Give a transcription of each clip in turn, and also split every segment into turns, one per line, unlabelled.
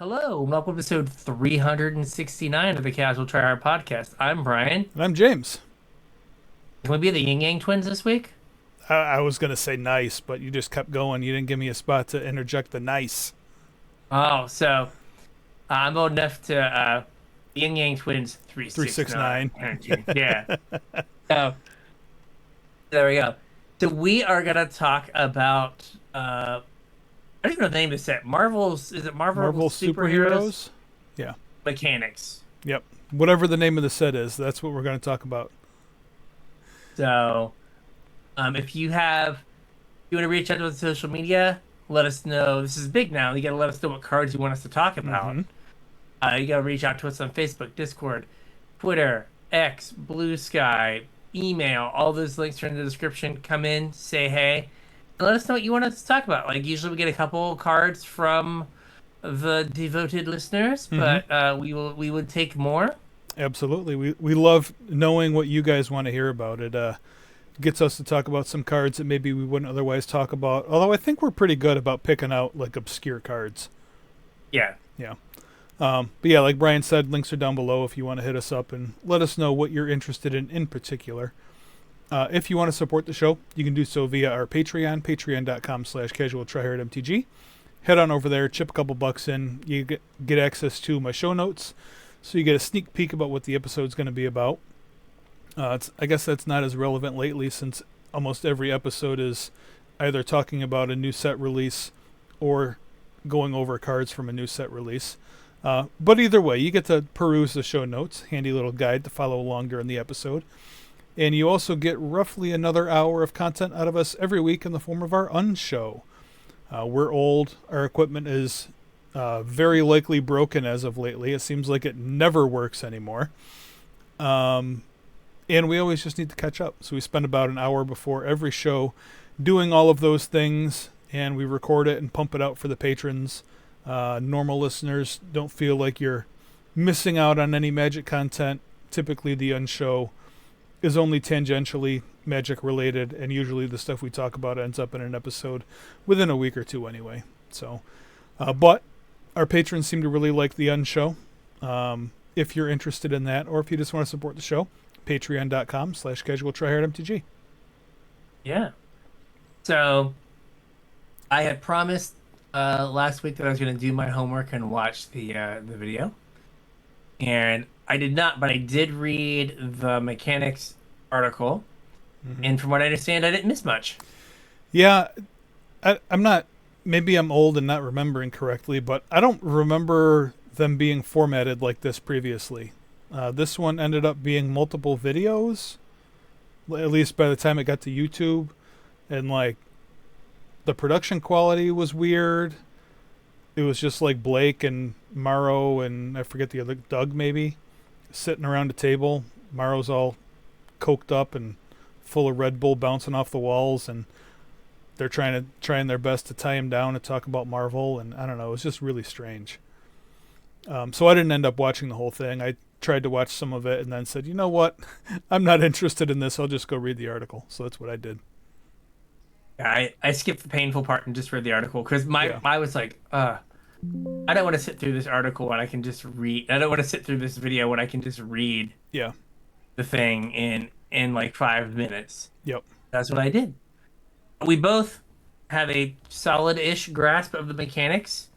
Hello, and welcome to episode 369 of the Casual Try Hard podcast. I'm Brian.
And I'm James.
Can we be the Yin Yang twins this week?
I was going to say nice, but you just kept going. You didn't give me a spot to interject the nice.
I'm old enough to Yin Yang twins 369
369.
energy. Yeah. So there we go. So we are gonna talk about I don't even know the name of the set. Marvel's is it Marvel
Marvel
Superheroes
superheroes? Yeah.
Mechanics.
Yep. Whatever the name of the set is, that's what we're going to talk about.
So if you want to reach out to us on social media, let us know. This is big now. You got to let us know what cards you want us to talk about.
Mm-hmm.
You got to reach out to us on Facebook, Discord, Twitter, X, Blue Sky, email. All those links are in the description. Come in, say hey, and let us know what you want us to talk about. Like usually we get a couple cards from the devoted listeners,
Mm-hmm.
but we would take more.
Absolutely. We love knowing what you guys want to hear about. It gets us to talk about some cards that maybe we wouldn't otherwise talk about. Although I think we're pretty good about picking out like obscure cards.
Yeah.
Yeah. But yeah, like Brian said, links are down below if you want to hit us up and let us know what you're interested in particular. If you want to support the show, you can do so via our Patreon, patreon.com/CasualTryHardMTG. Head on over there, chip a couple bucks in. You get access to my show notes, so you get a sneak peek about what the episode's going to be about. I guess that's not as relevant lately since almost every episode is either talking about a new set release or going over cards from a new set release. But either way, you get to peruse the show notes, handy little guide to follow along during the episode. And you also get roughly another hour of content out of us every week in the form of our unshow. We're old. Our equipment is very likely broken as of lately. It seems like it never works anymore. And we always just need to catch up. So we spend about an hour before every show doing all of those things, and we record it and pump it out for the patrons. Normal listeners don't feel like you're missing out on any Magic content. Typically, the unshow is only tangentially Magic related, and usually the stuff we talk about ends up in an episode within a week or two anyway. So, but our patrons seem to really like the unshow. If you're interested in that, or if you just want to support the show, patreon.com/CasualTryHardMTG.
Yeah. So I had promised last week that I was going to do my homework and watch the video, and I did not, but I did read the mechanics article,
Mm-hmm.
and from what I understand, I didn't miss much.
Yeah, I'm not. Maybe I'm old and not remembering correctly, but I don't remember them being formatted like this previously. This one ended up being multiple videos, at least by the time it got to YouTube, and like the production quality was weird. It was just like Blake and Morrow and I forget the other Doug maybe sitting around a table. Morrow's all coked up and full of Red Bull bouncing off the walls, and they're trying their best to tie him down and talk about Marvel, and I don't know, it was just really strange. So I didn't end up watching the whole thing. I tried to watch some of it and then said, you know what, I'm not interested in this. I'll just go read the article. So that's what I did.
I skipped the painful part and just read the article because my
Yeah.
I was like, I don't want to sit through this article when I can just read. I don't want to sit through this video when I can just read
Yeah.
the thing in like 5 minutes.
Yep.
That's what I did. We both have a solid-ish grasp of the mechanics,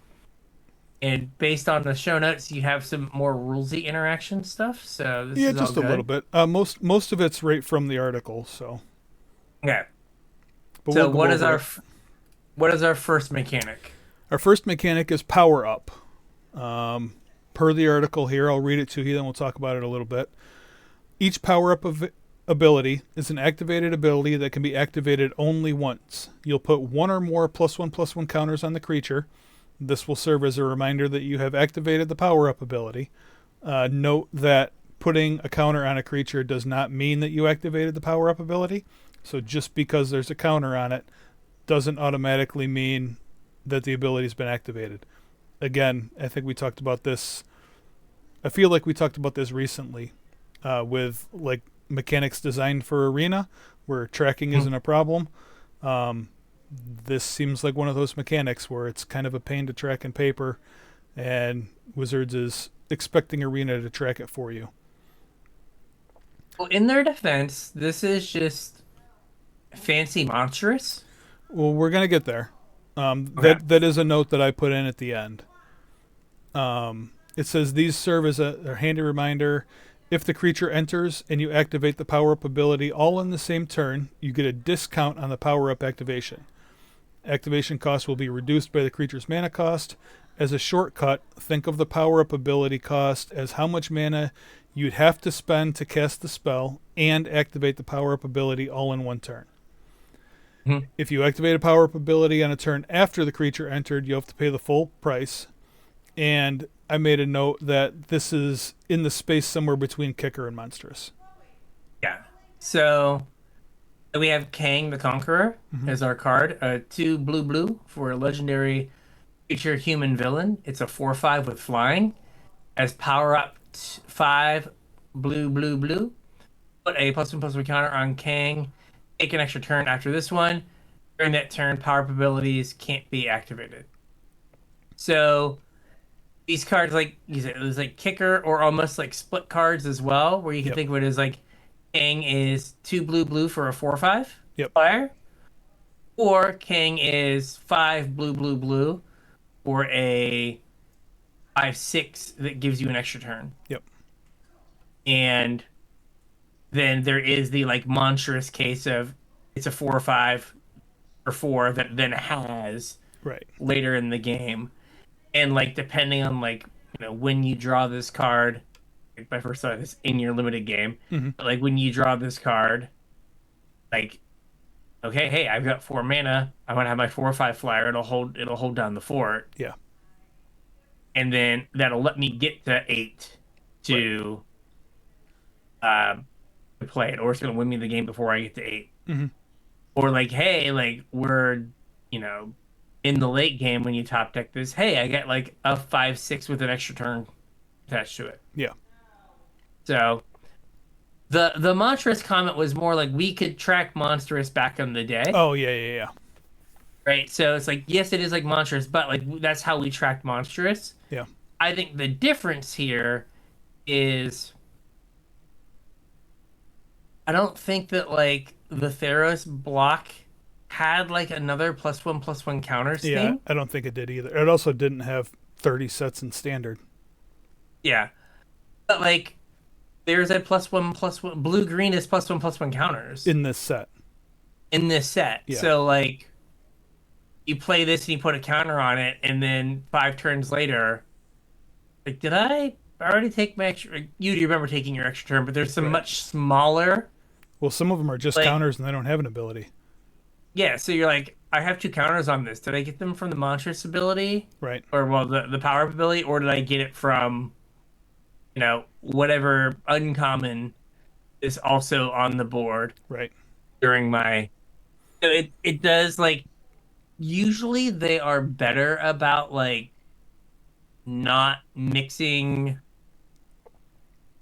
and based on the show notes, you have some more rulesy interaction stuff. So this
Yeah,
is all
just a little
good.
bit. Most of it's right from the article. So,
Okay.
but
So
we'll go over it.
what is our first mechanic?
Our first mechanic is power up. Per the article here, I'll read it to you, then we'll talk about it a little bit. Each power up ability is an activated ability that can be activated only once. You'll put one or more +1/+1 counters on the creature. This will serve as a reminder that you have activated the power up ability. Note that putting a counter on a creature does not mean that you activated the power up ability. So just because there's a counter on it doesn't automatically mean that the ability's been activated. Again, I think we talked about this. I feel like we talked about this recently with like mechanics designed for Arena, where tracking isn't a problem. Um, this seems like one of those mechanics where it's kind of a pain to track in paper, and Wizards is expecting Arena to track it for you.
Well, in their defense, this is just fancy monstrous.
Well, we're gonna get there.
Okay.
That is a note that I put in at the end. It says these serve as a handy reminder. If the creature enters and you activate the power-up ability all in the same turn, you get a discount on the power-up activation. Activation cost will be reduced by the creature's mana cost. As a shortcut, think of the power-up ability cost as how much mana you'd have to spend to cast the spell and activate the power-up ability all in one turn.
Mm-hmm.
If you activate a power-up ability on a turn after the creature entered, you have to pay the full price. And I made a note that this is in the space somewhere between Kicker and Monstrous.
Yeah. So we have Kang the Conqueror as our card. 2 blue for a legendary creature human villain. It's a 4/5 with flying. As power up 5 blue. Put a +1/+1 counter on Kang. Take an extra turn after this one. During that turn, power up abilities can't be activated. So these cards, like you said, it was like kicker or almost like split cards as well, where you can think of it as like Kang is 2 blue for a 4/5 flyer, or Kang is 5 blue for a 5/6 that gives you an extra turn.
Yep.
And then there is the like monstrous case of it's a 4/5 or 4 that then has later in the game. And like depending on like when you draw this card, like my first thought is in your limited game. But like when you draw this card, like okay, hey, I've got 4 mana. I want to have my 4/5 flyer. It'll hold down the fort.
Yeah.
And then that'll let me get to 8 to play it, or it's gonna win me the game before I get to 8. Or like, hey, like we're in the late game when you top deck this, hey, I get like a 5/6 with an extra turn attached to it.
Yeah.
So the monstrous comment was more like we could track monstrous back in the day.
Oh yeah.
Right. So it's like, yes, it is like monstrous, but like that's how we tracked monstrous.
Yeah.
I think the difference here is I don't think that like the Theros block had like another +1/+1 counter scheme.
Yeah, I don't think it did either. It also didn't have 30 sets in standard.
Yeah. But like there's a +1/+1 blue-green is +1/+1 counters.
In this set.
Yeah. So like you play this and you put a counter on it, and then 5 turns later, like, did I already take my extra? You do remember taking your extra turn, but there's some much smaller.
Well, some of them are just
like,
counters and they don't have an ability.
Yeah, so you're like, I have 2 counters on this. Did I get them from the monstrous ability?
Right.
Or, well, the power up ability, or did I get it from, whatever uncommon is also on the board?
Right.
During my. So it does, like, usually they are better about, like, not mixing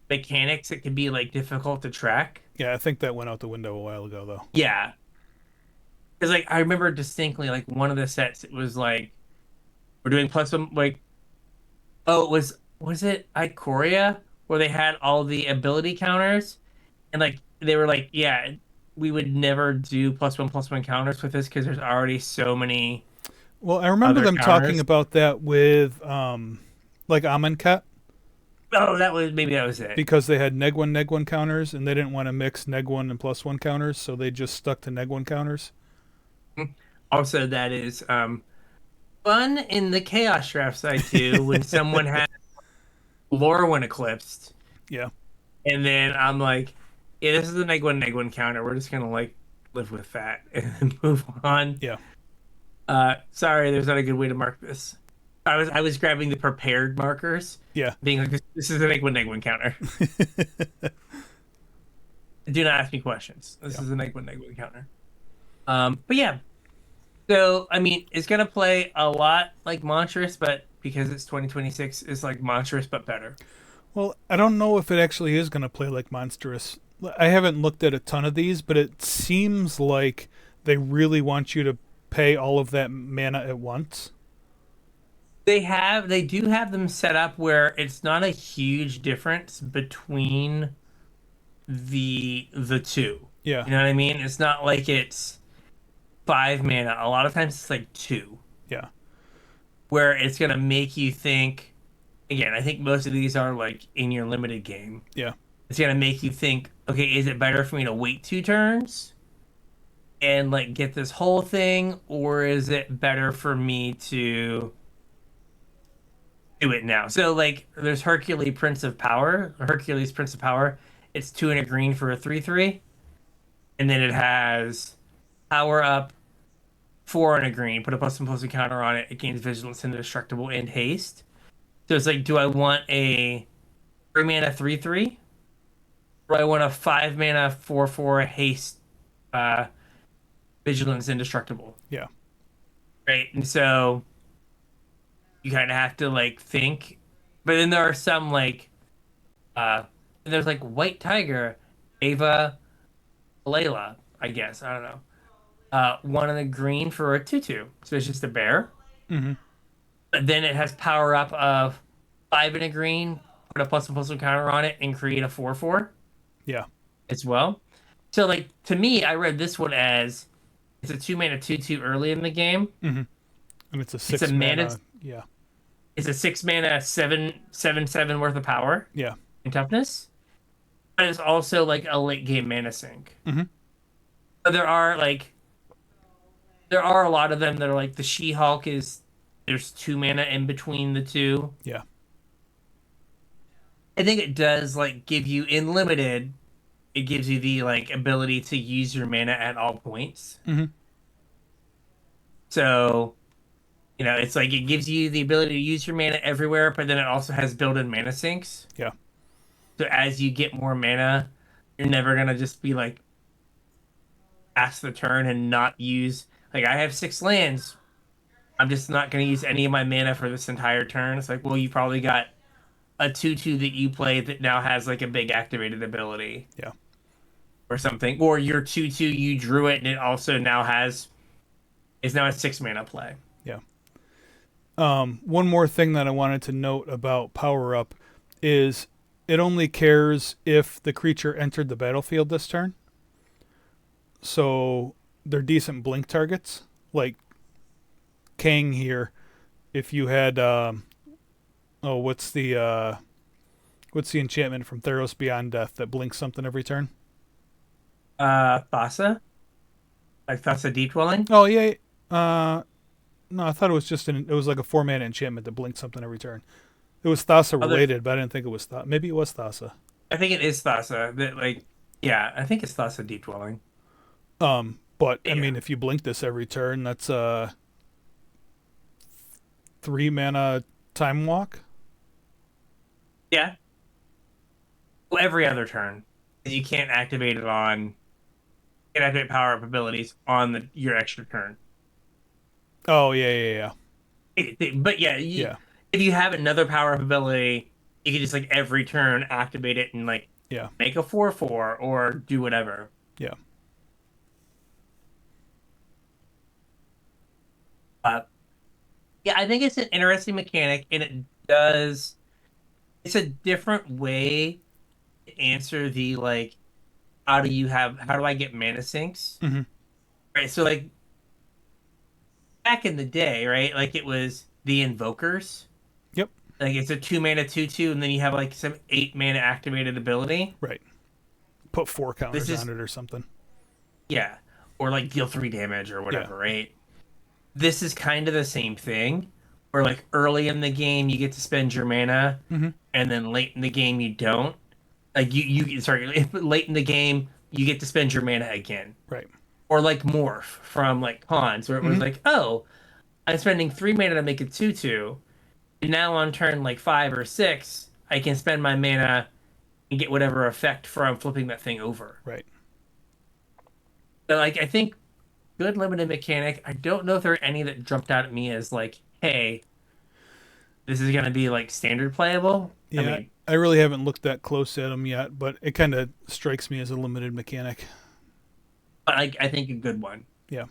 mechanics that can be, like, difficult to track.
Yeah, I think that went out the window a while ago, though.
Yeah. Because, like, I remember distinctly, like, one of the sets, it was, like, we're doing +1, like, oh, was it Ikoria? Where they had all the ability counters? And, like, they were like, yeah, we would never do +1/+1 counters with this because there's already so many.
Well, I remember them talking about that with, like, Amonkhet.
Oh, that was it.
Because they had neg1 counters, and they didn't want to mix neg1 and +1 counters, so they just stuck to neg1 counters.
Also, that is fun in the Chaos drafts I do when someone has Lorwyn Eclipsed.
Yeah.
And then I'm like, yeah, this is a neg1 counter. We're just going to, like, live with that and move on.
Yeah.
Sorry, there's not a good way to mark this. I was grabbing the prepared markers.
Yeah.
Being like, this is a neg1 counter. Do not ask me questions. This is a neg1 counter. But yeah. So, I mean, it's going to play a lot like Monstrous, but because it's 2026, it's like Monstrous, but better.
Well, I don't know if it actually is going to play like Monstrous. I haven't looked at a ton of these, but it seems like they really want you to pay all of that mana at once.
They do have them set up where it's not a huge difference between the two.
Yeah.
You know what I mean? It's not like it's 5 mana. A lot of times it's like two,
Yeah.
where it's gonna make you think. Again, I think most of these are like in your limited game.
Yeah.
It's gonna make you think, okay, is it better for me to wait 2 turns and like get this whole thing, or is it better for me to do it now? So like there's Hercules Prince of Power. It's 2 and a green for a 3/3. And then it has power up 4 and a green, put a plus and counter on it. It gains vigilance, indestructible, and haste. So it's like, do I want a 3 mana 3/3? Or do I want a 5 mana 4/4 haste uh vigilance indestructible?
Yeah.
Right. And so you kind of have to like think. But then there are some like uh there's like White Tiger, Ava, Layla, I guess. I don't know. 1 and a green for a 2/2. So it's just a bear.
Mm-hmm.
But then it has power up of 5 and a green, put a plus and counter on it, and create a 4/4
Yeah.
as well. So like to me, I read this one as it's a 2 mana 2/2 early in the game.
Mm-hmm. And it's a
It's a
6 mana.
mana.
Yeah.
It's a 6 mana 7/7/7 worth of power
Yeah.
and toughness. But it's also like a late game mana sink.
Mm-hmm.
So there are a lot of them that are like the She-Hulk is there's 2 mana in between the two.
Yeah.
I think it does like give you in limited, it gives you the like ability to use your mana at all points.
Mm-hmm.
So, it's like it gives you the ability to use your mana everywhere, but then it also has built-in mana sinks.
Yeah.
So as you get more mana, you're never gonna just be like pass the turn and not use like I have 6 lands. I'm just not gonna use any of my mana for this entire turn. It's like, well, you probably got a 2/2 that you play that now has like a big activated ability.
Yeah.
Or something. Or your 2/2 you drew it and it also now is now a 6 mana play.
Yeah. One more thing that I wanted to note about power up is it only cares if the creature entered the battlefield this turn. So they're decent blink targets. Like Kang here, if you had what's the enchantment from Theros Beyond Death that blinks something every turn?
Thassa? Like Thassa Deep Dwelling?
Oh yeah. No, I thought it was it was like a 4 mana enchantment that blinked something every turn. It was Thassa related, but I didn't think it was Thassa. Maybe it was Thassa.
I think it is Thassa. Yeah, I think it's Thassa Deep Dwelling.
But
yeah.
I mean, if you blink this every turn, that's 3 mana Time Walk.
Yeah. Well, every other turn, you can't activate it on. You can activate power up abilities on your extra turn.
Oh yeah.
But yeah,
Yeah.
if you have another power up ability, you can just like every turn activate it and like
Yeah.
make a 4/4 or do whatever.
Yeah.
Yeah, I think it's an interesting mechanic, and it's a different way to answer the like, how do I get mana sinks?
Mm-hmm.
Right. So like back in the day, right? Like it was the Invokers.
Yep.
Like it's a 2 mana 2/2, and then you have like some 8 mana activated ability.
Right. Put 4 counters
This is
on it or something.
Yeah. Or like deal 3 damage or whatever, right? This is kind of the same thing. Where like early in the game you get to spend your mana,
Mm-hmm.
and then late in the game you don't. Like late in the game you get to spend your mana again.
Right.
Or like Morph from like Cons, where it was
Mm-hmm.
like, oh, I'm spending 3 mana to make a 2/2, and now on turn like 5 or 6, I can spend my mana and get whatever effect from flipping that thing over.
Right.
But like I think good limited mechanic. I don't know if there are any that jumped out at me as like, hey, this is gonna be like standard playable.
Yeah.
I mean,
I really haven't looked that close at them yet, but it kind of strikes me as a limited mechanic.
but I think a good one.
Yeah.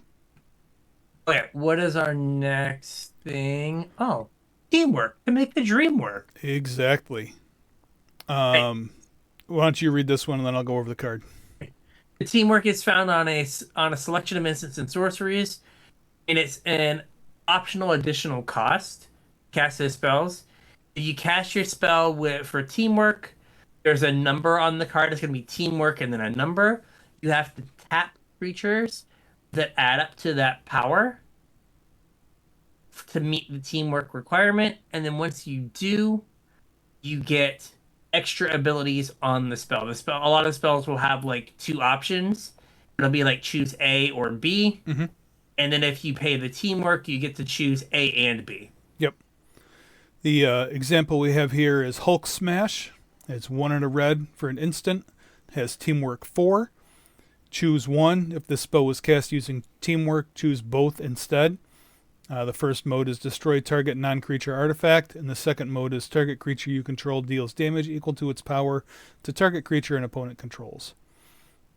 Okay, what is our next thing? Oh, teamwork to make the dream work.
Exactly.
Right.
Why don't you read this one and then I'll go over the card.
The teamwork is found on a selection of instants and sorceries, and it's an optional additional cost. Cast those spells. If you cast your spell for teamwork, there's a number on the card. It's going to be teamwork and then a number. You have to tap creatures that add up to that power to meet the teamwork requirement. And then once you do, you get extra abilities on the spell. A lot of spells will have like two options. It'll be like choose A or B.
Mm-hmm.
And then if you pay the teamwork, you get to choose A and B.
Yep. The example we have here is Hulk Smash. It's 1 and a red for an instant. It has teamwork 4. Choose one. If this spell was cast using teamwork, choose both instead. The first mode is destroy target non-creature artifact, and the second mode is target creature you control deals damage equal to its power to target creature an opponent controls.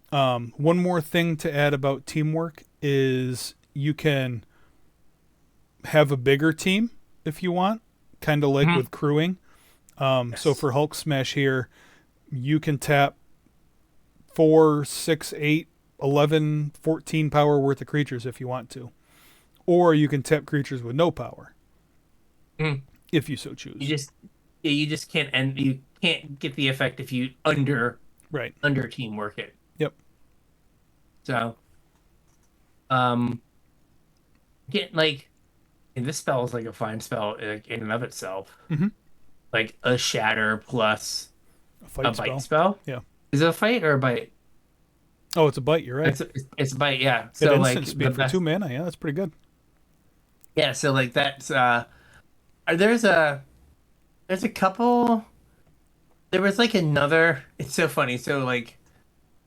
One more thing to add about teamwork is you can have a bigger team if you want, kind of like with crewing.
Yes.
So for Hulk Smash here, you can tap 4, 6, 8, 11, 14 power worth of creatures if you want to. Or you can tap creatures with no power, if you so choose.
You just can't, and you can't get the effect if you under teamwork it.
Yep.
So, get like, and this spell is like a fine spell in and of itself.
Mm-hmm.
Like a shatter plus
a
bite spell.
Yeah.
Is it a fight or a bite?
Oh, it's a bite. You're right.
It's a bite. Yeah.
So
like
instant speed for 2 mana. Yeah, that's pretty good.
Yeah. So like that's there's a couple. There was like another. It's so funny. So like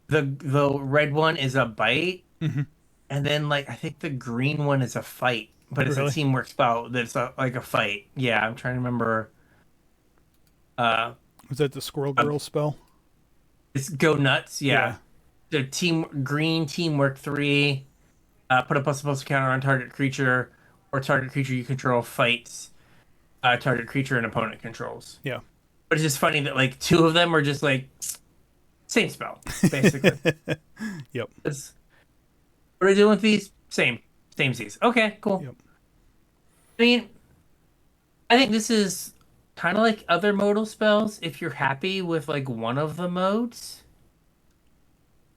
the red one is a bite, and then like I think the green one is a fight, but it's a teamwork spell that's like a fight. Yeah, I'm trying to remember.
Was that the Squirrel Girl spell?
It's Go Nuts. Yeah. The green teamwork 3. Put a +++ counter on target creature or target creature you control fights target creature and opponent controls.
Yeah.
But it's just funny that like 2 of them are just like same spell basically.
Yep.
What are we doing with these? Same C's. Okay, cool.
Yep.
I mean, I think this is kind of like other modal spells. If you're happy with like one of the modes,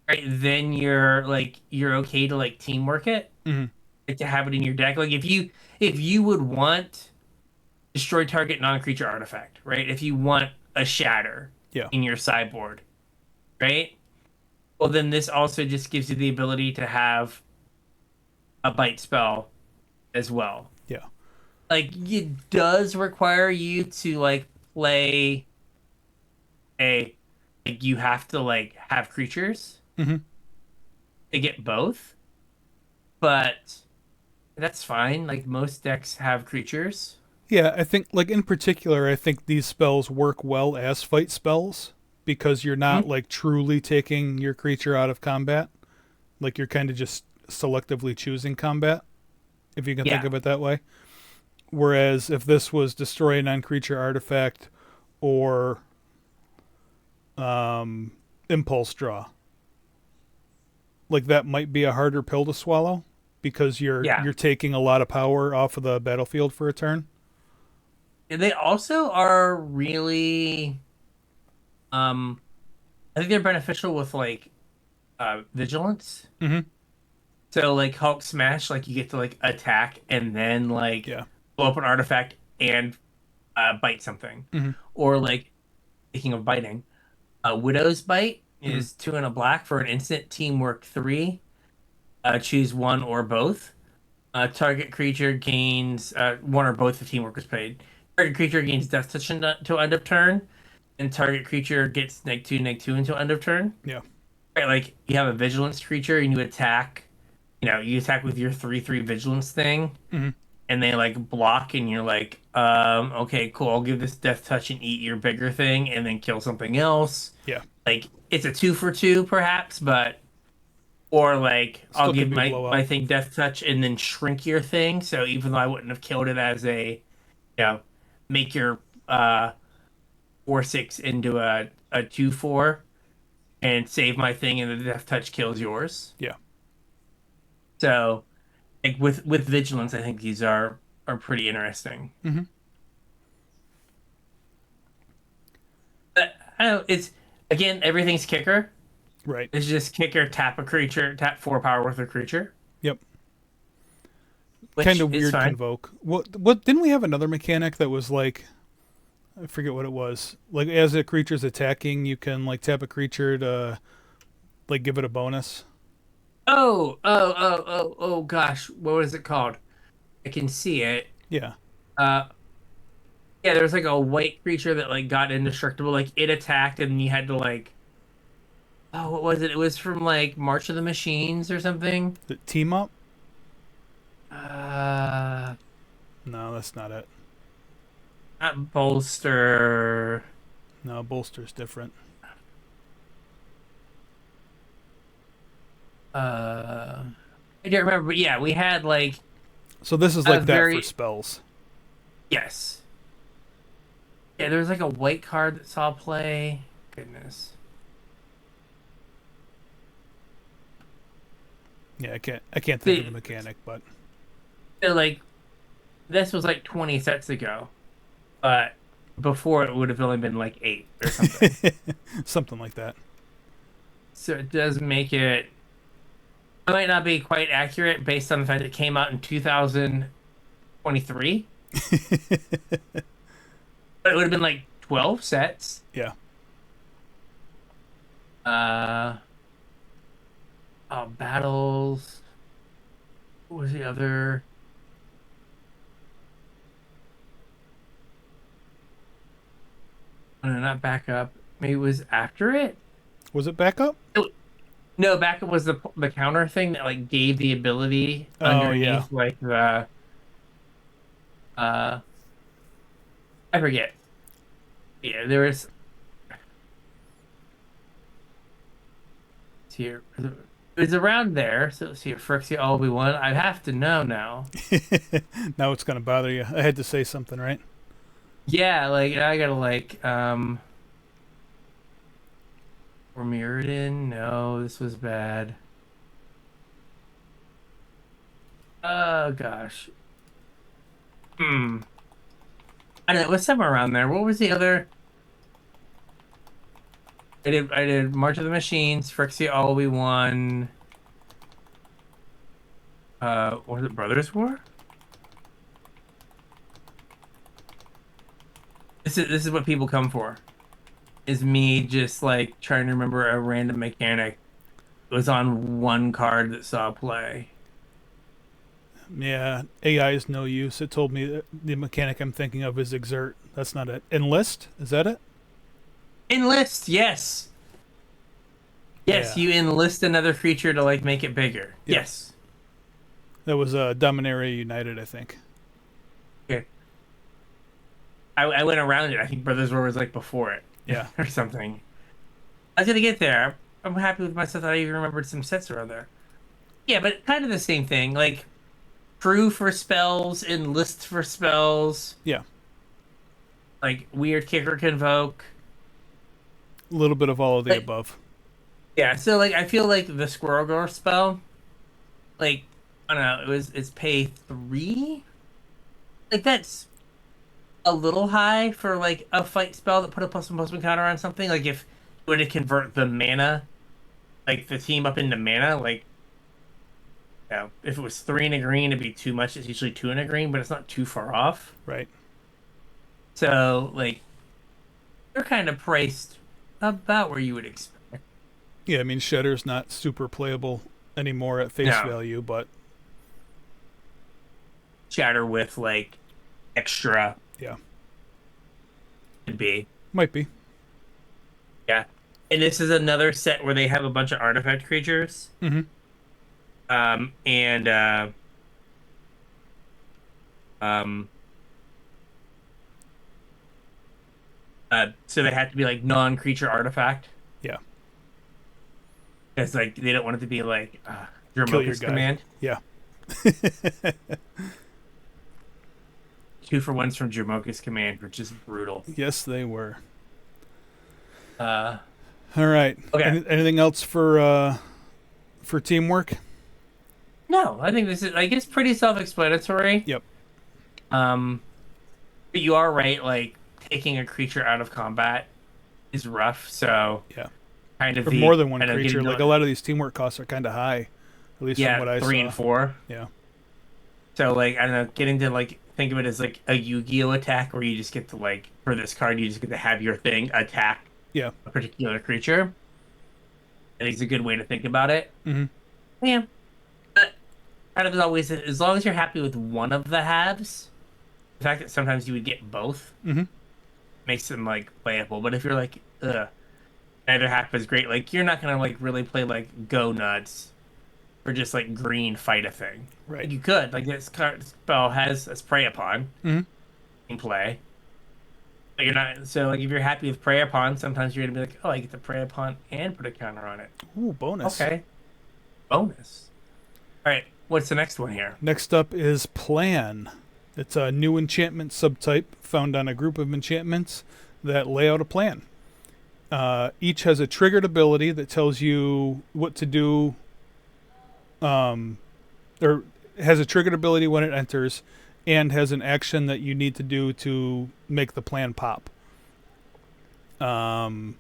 right, then you're okay to like teamwork it, like to have it in your deck. Like if you would want destroy target non-creature artifact, right? If you want a shatter in your sideboard, right? Well, then this also just gives you the ability to have a bite spell as well.
Yeah.
Like it does require you to like play you have to like have creatures to get both, but that's fine. Like most decks have creatures.
Yeah, I think like in particular, I think these spells work well as fight spells because you're not like truly taking your creature out of combat. Like you're kind of just selectively choosing combat, if you can think of it that way. Whereas if this was destroy a non-creature artifact or impulse draw, like that might be a harder pill to swallow because you're taking a lot of power off of the battlefield for a turn.
They also are really, I think they're beneficial with like vigilance. So like Hulk Smash, like you get to like attack and then like blow up an artifact and bite something. Or like, speaking of biting, Widow's Bite is 2 and a black for an instant teamwork 3. Choose one or both. Target creature gains one or both if teamwork is played. Target creature gains death touch until end of turn, and target creature gets -2/-2 until end of turn.
Yeah.
Right, like you have a vigilance creature and you attack. You attack with your 3/3 vigilance thing, and they like block, and you're like, okay, cool. I'll give this death touch and eat your bigger thing, and then kill something else.
Yeah.
Like it's a 2-for-2 perhaps, but or like
Still
I'll give my thing death touch and then shrink your thing. So even though I wouldn't have killed it as a, make your 4/6 into a 2/4 and save my thing, and the death touch kills yours.
Yeah.
So, like with vigilance, I think these are pretty interesting.
Mm-hmm.
But I don't know. It's again everything's kicker.
Right.
It's just kicker, tap a creature, tap 4 power worth of creature,
Yep.
which
Kind of
is
weird
fine.
convoke. What didn't we have another mechanic that was like, I forget what it was. Like as a creature's attacking, you can like tap a creature to like give it a bonus.
Oh, gosh, what was it called? I can see it.
Yeah.
Uh, yeah, there was like a white creature that like got indestructible. Like it attacked, and you had to like, oh, what was it? It was from like March of the Machines or something.
The team up?
Uh,
No, that's not it.
Not bolster.
No, bolster's different.
I don't remember, but yeah, we had like
So this is
a
like that
very
for spells.
yes. Yeah, there was like a white card that saw play. Goodness.
Yeah, I can't think of the mechanic, but
So like this was like 20 sets ago, but before it would have only been like 8 or something.
something like that.
So it does make it. It might not be quite accurate based on the fact it came out in 2023, but it would have been like 12 sets.
Yeah.
Battles. What was the other? Oh, no, not backup. Maybe it was after it.
Was it backup?
No, backup was the counter thing that like gave the ability
Oh,
underneath
yeah.
like the I forget. Yeah, there was here. It was around there. So let's see, Phyrexia Obi-Wan. I have to know now.
Now it's gonna bother you. I had to say something, right?
Yeah, like I gotta like or Mirrodin. No, this was bad. Oh gosh. Hmm. I don't know, it was somewhere around there. What was the other? I did March of the Machines, Phyrexia Obi-Wan. Was it Brothers War? This is what people come for. Is me just like trying to remember a random mechanic. It was on one card that saw play.
Yeah, AI is no use. It told me that the mechanic I'm thinking of is exert. That's not it. Enlist? Is that it?
Enlist, yes. Yes,
Yeah.
you enlist another creature to like make it bigger.
Yep.
Yes.
That was Dominaria United, I think.
Okay. I went around it. I think Brothers War was like before it.
Yeah.
Or something. I was gonna get there. I'm happy with myself that I even remembered some sets around there. Yeah, but kind of the same thing. Like crew for spells, enlist for spells,
Yeah.
like weird kicker convoke.
A little bit of all of the
Like,
above.
yeah, so like I feel like the Squirrel Girl spell, like I don't know, it's pay 3. Like that's a little high for like a fight spell that put a +1/+1 counter on something. Like if you were to convert the mana, like the team up into mana, like yeah, if it was 3 and a green, it'd be too much. It's usually 2 and a green, but it's not too far off.
Right.
So like they're kind of priced about where you would expect.
Yeah, I mean, Shedder's not super playable anymore at face
No.
value, but
Shatter with like extra
yeah,
could be.
might be.
Yeah. And this is another set where they have a bunch of artifact creatures.
Mm-hmm.
And so they have to be like non-creature artifact.
Yeah.
It's like they don't want it to be like your
Kill your
Mocha's
guy.
command.
Yeah.
2-for-1s from Jamoka's Command, which is brutal.
Yes, they were.
Uh,
All right.
okay.
Anything else for teamwork?
No, I think this is like it's pretty self-explanatory.
Yep.
Um, but you are right. Like taking a creature out of combat is rough. So
Yeah.
kind of
Or
the
more than one
kind of
creature.
getting
Like a lot of these teamwork costs are kind of high, at least from what I
3
saw.
and 4.
Yeah.
So like I don't know, getting to like think of it as like a Yu-Gi-Oh attack where you just get to like for this card you just get to have your thing attack
Yeah.
a particular creature. I think it's a good way to think about it.
Mm-hmm.
Yeah. But kind of as always, as long as you're happy with one of the halves, the fact that sometimes you would get both
Mm-hmm.
makes them like playable. But if you're like, ugh, neither half is great, like you're not gonna like really play like Go Nuts or just like green fight a thing.
Right.
Like, you could like this card spell has a Prey Upon
Mm-hmm.
in play. But you're not so like if you're happy with Prey Upon, sometimes you're gonna be like, oh, I get to Prey Upon and put a counter on it.
Ooh, bonus.
Okay. Bonus. All right, what's the next one here?
Next up is Plan. It's a new enchantment subtype found on a group of enchantments that lay out a plan. Each has a triggered ability that tells you what to do, or has a triggered ability when it enters, and has an action that you need to do to make the plan pop. And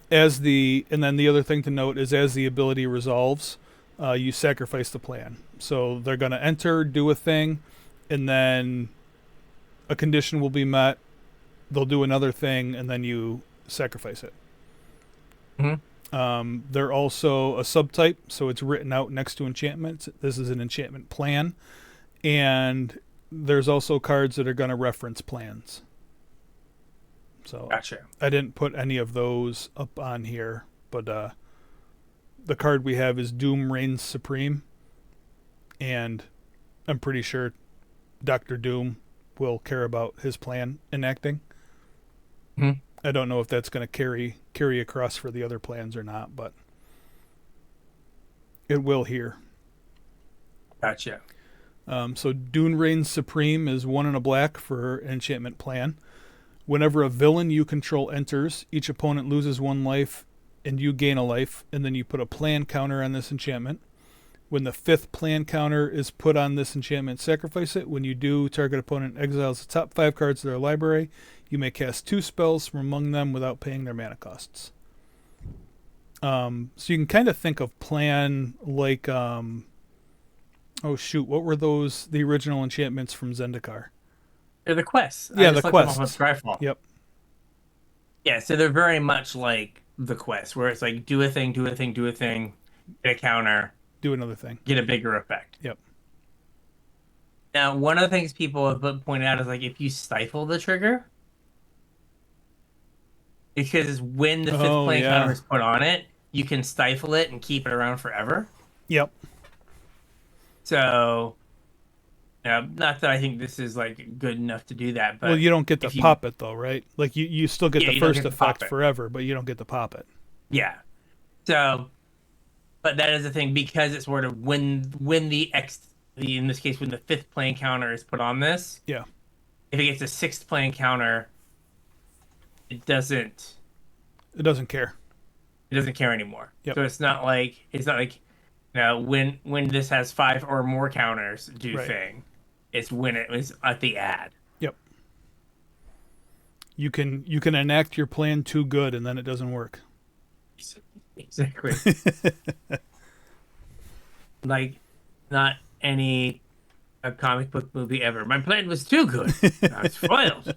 then the other thing to note is as the ability resolves, you sacrifice the plan. So they're going to enter, do a thing, and then a condition will be met. They'll do another thing, and then you sacrifice it.
Mm-hmm.
They're also a subtype, so it's written out next to enchantments. This is an enchantment plan. And there's also cards that are going to reference plans. So
Gotcha.
I didn't put any of those up on here, but the card we have is Doom Reigns Supreme, and I'm pretty sure Dr. Doom will care about his plan enacting.
Mm-hmm.
I don't know if that's going to carry across for the other plans or not, but it will here.
Gotcha.
So Doom Reigns Supreme is 1 and a black for enchantment plan. Whenever a villain you control enters, each opponent loses 1 life and you gain a life, and then you put a plan counter on this enchantment. When the 5th plan counter is put on this enchantment, sacrifice it. When you do, target opponent exiles the top 5 cards of their library. You may cast 2 spells from among them without paying their mana costs. So you can kind of think of plan like, oh shoot, what were those, the original enchantments from Zendikar?
They're the quests.
Yeah,
I just
the
looked them up
quests.
on Skyfall.
Yep.
Yeah, so they're very much like the quest, where it's like do a thing, do a thing, do a thing, get a counter,
Do another thing.
get a bigger effect.
Yep.
Now, one of the things people have pointed out is like if you stifle the trigger, because when the 5th plan counter is put on it, you can stifle it and keep it around forever.
Yep.
So, not that I think this is like good enough to do that, but
Well, you don't get to pop it though, right? Like you still get the first effect forever, but you don't get to pop it.
Yeah. So, but that is the thing, because it's sort of when the in this case when the 5th plan counter is put on this.
Yeah.
If it gets a 6th plan counter, it doesn't
care.
It doesn't care anymore.
Yep.
So it's not like when this has 5 or more counters do thing. It's when it was at the ad.
Yep. You can enact your plan too good and then it doesn't work.
Exactly. Like not any a comic book movie ever. My plan was too good. I was foiled.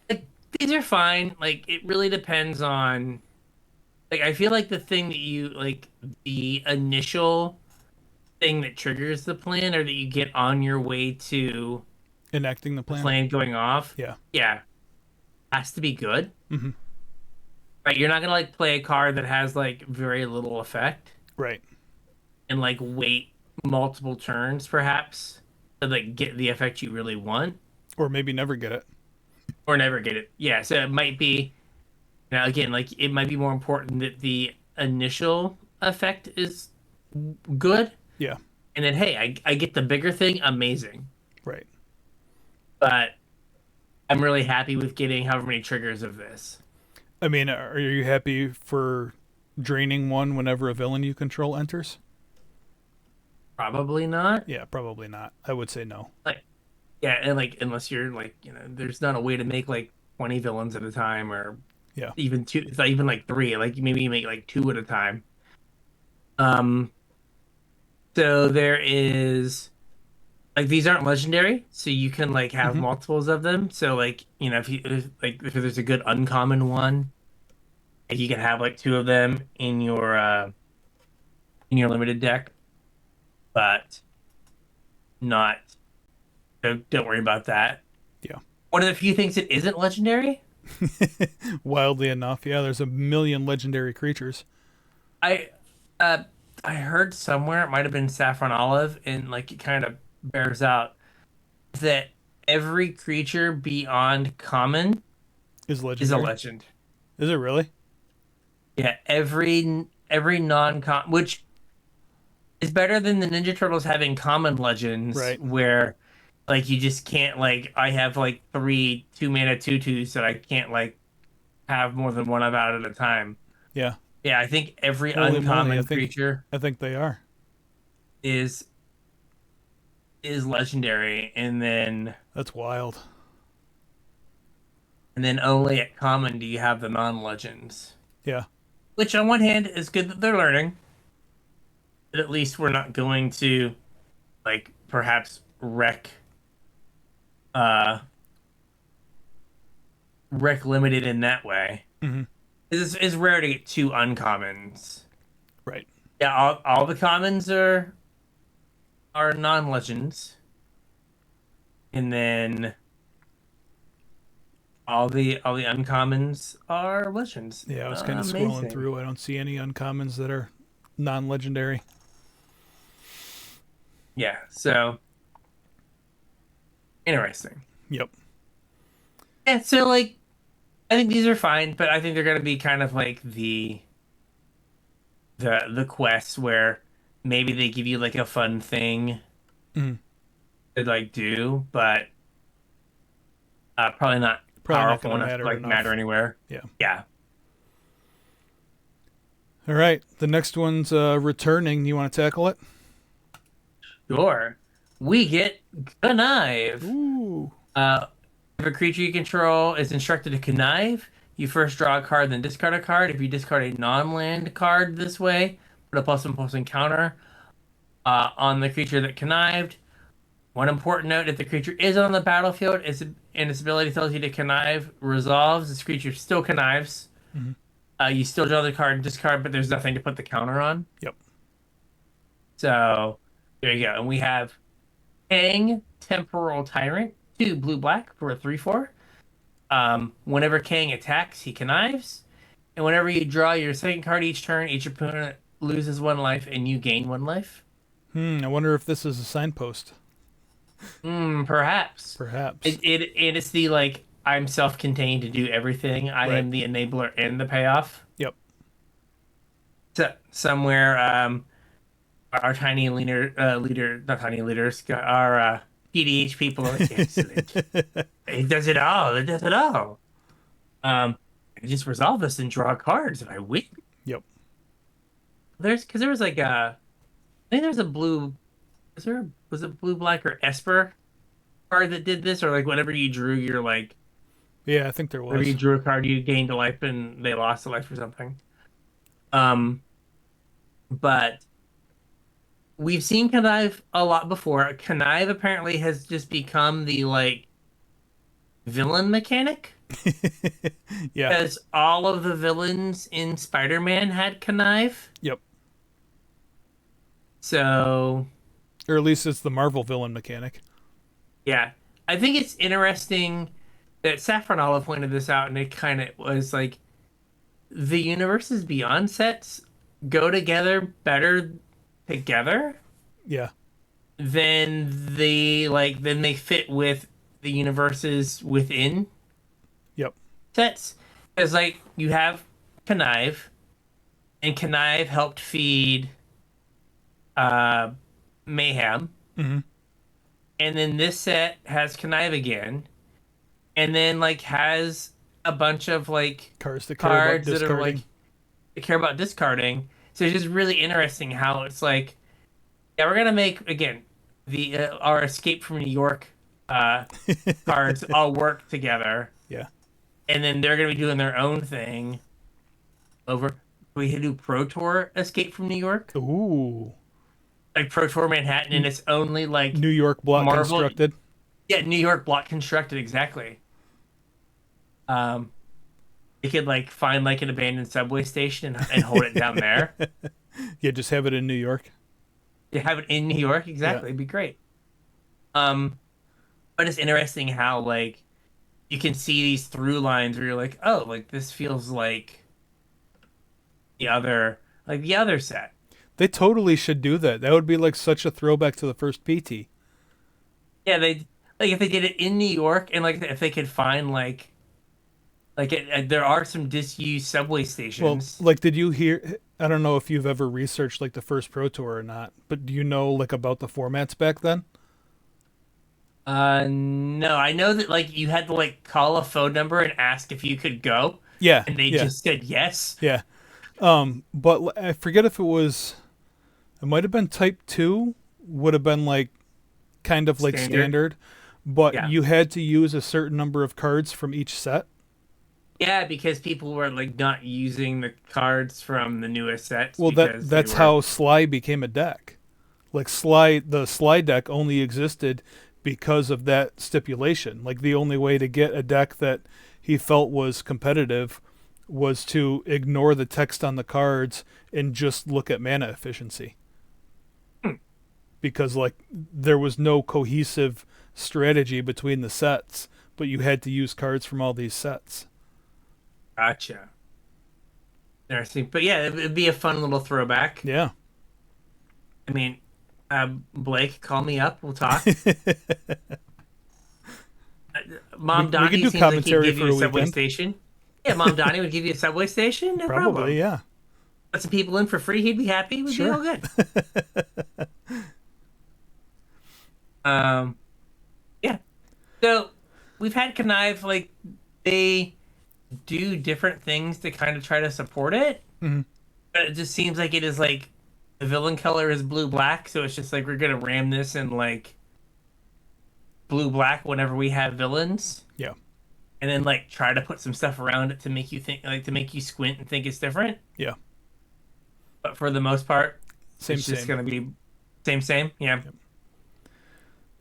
Like, these are fine. Like it really depends on. Like I feel like the thing that you like the initial thing that triggers the plan, or that you get on your way to
enacting the plan.
Plan going off.
Yeah.
Has to be good.
Mm-hmm.
Right. You're not gonna like play a card that has like very little effect.
Right.
And like wait multiple turns perhaps to like get the effect you really want.
Or maybe never get it.
Yeah, so it might be now again, like it might be more important that the initial effect is good.
Yeah.
And then hey, I get the bigger thing, amazing.
Right.
but I'm really happy with getting however many triggers of this.
I mean, are you happy for draining one whenever a villain you control enters?
Probably not.
Yeah, probably not. I would say no.
Like, yeah, and like unless you're like, there's not a way to make like 20 villains at a time, or
Yeah.
even two. It's not even like three. Like maybe you make like two at a time. Um, so there is like these aren't legendary, so you can like have
Hmm.
multiples of them. So like if there's a good uncommon one, like, you can have like two of them in your limited deck, but not. Don't worry about that.
Yeah.
One of the few things that isn't legendary,
Wildly enough, yeah, there's a million legendary creatures.
I uh I heard somewhere, it might have been Saffron Olive, and like it kind of bears out that every creature beyond common
Is
is a
legendary.
legend.
Is it really?
Yeah, every non-com, which is better than the Ninja Turtles having common legends
Right.
where like you just can't, like, I have like three 2 mana tutus that I can't like have more than one of out at a time.
Yeah.
Yeah, I think every
Holy moly,
uncommon creature
I think they are.
is legendary,
That's wild.
and then only at common do you have the non-legends.
Yeah.
Which on one hand is good that they're learning, but at least we're not going to like perhaps uh wreck limited in that way.
Hmm.
It's rare to get two uncommons.
Right.
Yeah, all the commons are non-legends, and then all the uncommons are legends.
Yeah, I was kind of scrolling
Amazing.
through. I don't see any uncommons that are non-legendary.
Yeah, so interesting.
Yep.
Yeah, so like I think these are fine, but I think they're gonna be kind of like the quests where maybe they give you like a fun thing
Mm.
to like do, but probably not
Probably not
powerful
going to
enough to
matter
like matter
enough.
anywhere.
Yeah.
Yeah,
All right. The next one's returning. You want to tackle it?
sure. We get Connive.
Ooh.
If a creature you control is instructed to connive, you first draw a card, then discard a card. If you discard a non-land card this way, put a plus one counter on the creature that connived. One important note: if the creature is on the battlefield, and its ability tells you to connive resolves, this creature still connives.
Hmm.
You still draw the card and discard, but there's nothing to put the counter on.
Yep.
So there you go. And we have Kang, Temporal Tyrant, 2 blue black for a 3/4. Whenever Kang attacks, he connives. And whenever you draw your second card each turn, each opponent loses 1 life and you gain 1 life.
I wonder if this is a signpost.
Perhaps.
Perhaps.
It is the like I'm self-contained to do everything. I
Right.
am the enabler and the payoff.
Yep.
So somewhere, our tiny leader, not tiny leaders, our PDH people are like, yes, it does it all. It does it all. I just resolve this and draw cards and I win.
Yep.
Because there was like I think there's a blue. Was it blue black or Esper card that did this, or like whenever you drew your like
Yeah, I think there
whenever you
was.
drew a card, you gained a life and they lost a life or something. Um, but we've seen connive a lot before. Connive apparently has just become the like villain mechanic,
Yeah.
as all of the villains in Spider-Man had connive.
Yep.
So
Or at least it's the Marvel villain mechanic.
yeah, I think it's interesting that Saffron Olive pointed this out, and it kind of was like the universes beyond sets go together better together
Yeah.
than they fit with the universes within
Yep.
sets. Because like you have Connive, and Connive helped feed uh Mayhem.
Hmm.
and then this set has connive again, and then like has a bunch of like
Cards that care about
cards that are like
discarding.
they care about discarding. So it's just really interesting how it's like, yeah, we're gonna make again the our Escape from New York uh cards all work together,
Yeah.
and then they're gonna be doing their own thing over. We do Pro Tour Escape from New York,
Ooh.
like Pro Tour Manhattan, and it's only like
New York block
Marvel.
constructed.
Yeah, New York block constructed exactly. Um, you could like find like an abandoned subway station and hold it down there.
Yeah, just have it in New York.
You have it in New York,
Yeah.
exactly. It'd be great. Um, but it's interesting how like you can see these through lines where you're like, oh, like this feels like the other set.
They totally should do that. That would be like such a throwback to the first PT.
Yeah, they like if they did it in New York and like if they could find there are some disused subway
Well,
stations.
like, did you hear? I don't know if you've ever researched like the first Pro Tour or not, but do you know like about the formats back then?
No, I know that like you had to like call a phone number and ask if you could go,
Yeah,
and they
yeah,
just said yes.
yeah. But I forget if it was. It might have been Type Two. Would have been like kind of like
Standard.
standard, but
Yeah.
you had to use a certain number of cards from each set.
Yeah, because people were like not using the cards from the newest sets
Well, that
because they
that's
were
how Sly became a deck. Like the Sly deck only existed because of that stipulation. Like the only way to get a deck that he felt was competitive was to ignore the text on the cards and just look at mana efficiency. Because like there was no cohesive strategy between the sets, but you had to use cards from all these sets.
gotcha. Interesting, but yeah, it'd be a fun little throwback.
Yeah.
I mean, Blake, call me up. We'll talk.
we
Mom
we could
Donnie
do
seems like he'd
commentary
give
for
you
a
a subway
weekend.
station. Yeah, Mom Donnie would give you a subway station. No problem.
Probably, yeah.
Let some people in for free. He'd be happy. We'd be all
Sure.
good. Um, yeah. So we've had Connive like they do different things to kind of try to support it,
Mhm.
but it just seems like it is like the villain color is blue black, so it's just like we're gonna ram this in like blue black whenever we have villains,
Yeah.
and then like try to put some stuff around it to make you think like to make you squint and think it's different.
Yeah.
But for the most part,
Same
it's just
same.
gonna be same. Yeah.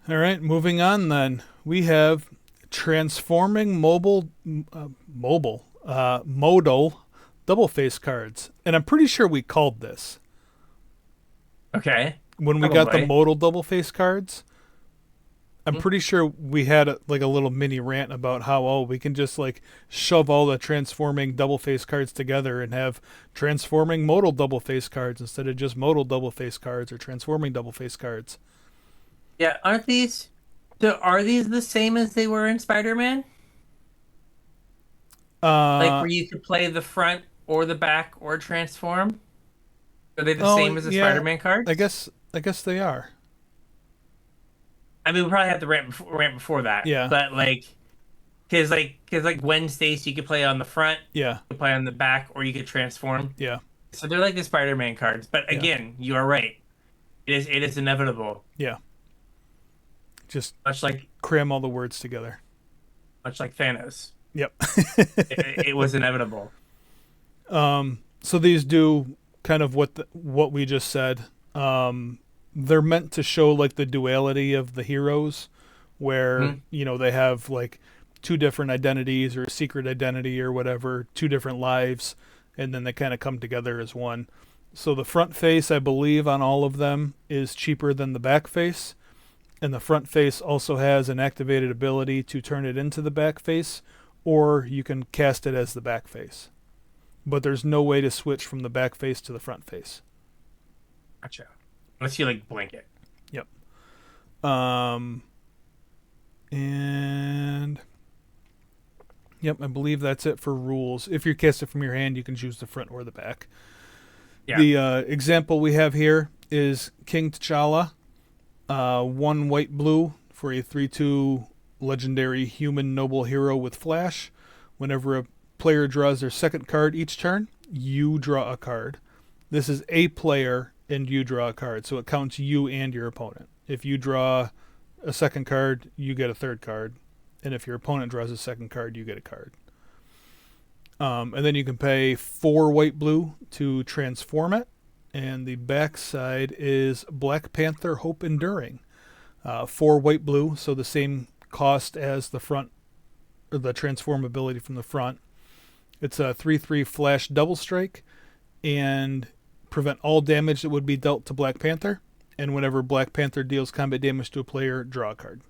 All right, moving on then. We have transforming modal double face cards. And I'm pretty sure we called this
Okay.
when we got the
Probably.
modal double face cards. I'm
Mhm.
pretty sure we had like a little mini rant about how we can just like shove all the transforming double face cards together and have transforming modal double face cards instead of just modal double face cards or transforming double face cards.
Yeah. Aren't these? So are these the same as they were in Spider-Man? Like
Uh
where you could play the front or the back or transform? Are they the
oh
same as the
yeah,
Spider-Man
I
cards?
guess I guess they are.
I mean, we probably have the rant before that,
Yeah.
but like, cause like Wednesdays you could play on the front,
Yeah.
you could play on the back, or you could transform.
Yeah.
So they're like the Spider-Man cards. But
Yeah.
again, you are right. It is inevitable.
Yeah. Just
Much like
cram all the words together.
much like Thanos,
Yep.
it was inevitable.
So these do kind of what we just said. They're meant to show like the duality of the heroes, where
Mhm.
they have like two different identities or a secret identity or whatever, two different lives, and then they kind of come together as one. So the front face, I believe, on all of them is cheaper than the back face, and the front face also has an activated ability to turn it into the back face, or you can cast it as the back face. But there's no way to switch from the back face to the front face.
Gotcha. Unless you like blink it.
Yep. Um, and yep, I believe that's it for rules. If you cast it from your hand, you can choose the front or the back.
Yeah.
The example we have here is King T'Challa, one white blue For a 3/2 legendary human noble hero with flash, whenever a player draws their second card each turn, you draw a card. This is a player and you draw a card, so it counts you and your opponent. If you draw a second card, you get a third card, and if your opponent draws a second card, you get a card. And then you can pay 4 white blue to transform it, and the backside is Black Panther Hope Enduring. 4 white blue, so the same cost as the front, or the transformability from the front. It's a 3/3 flash double strike, and prevent all damage that would be dealt to Black Panther. And whenever Black Panther deals combat damage to a player, draw a card.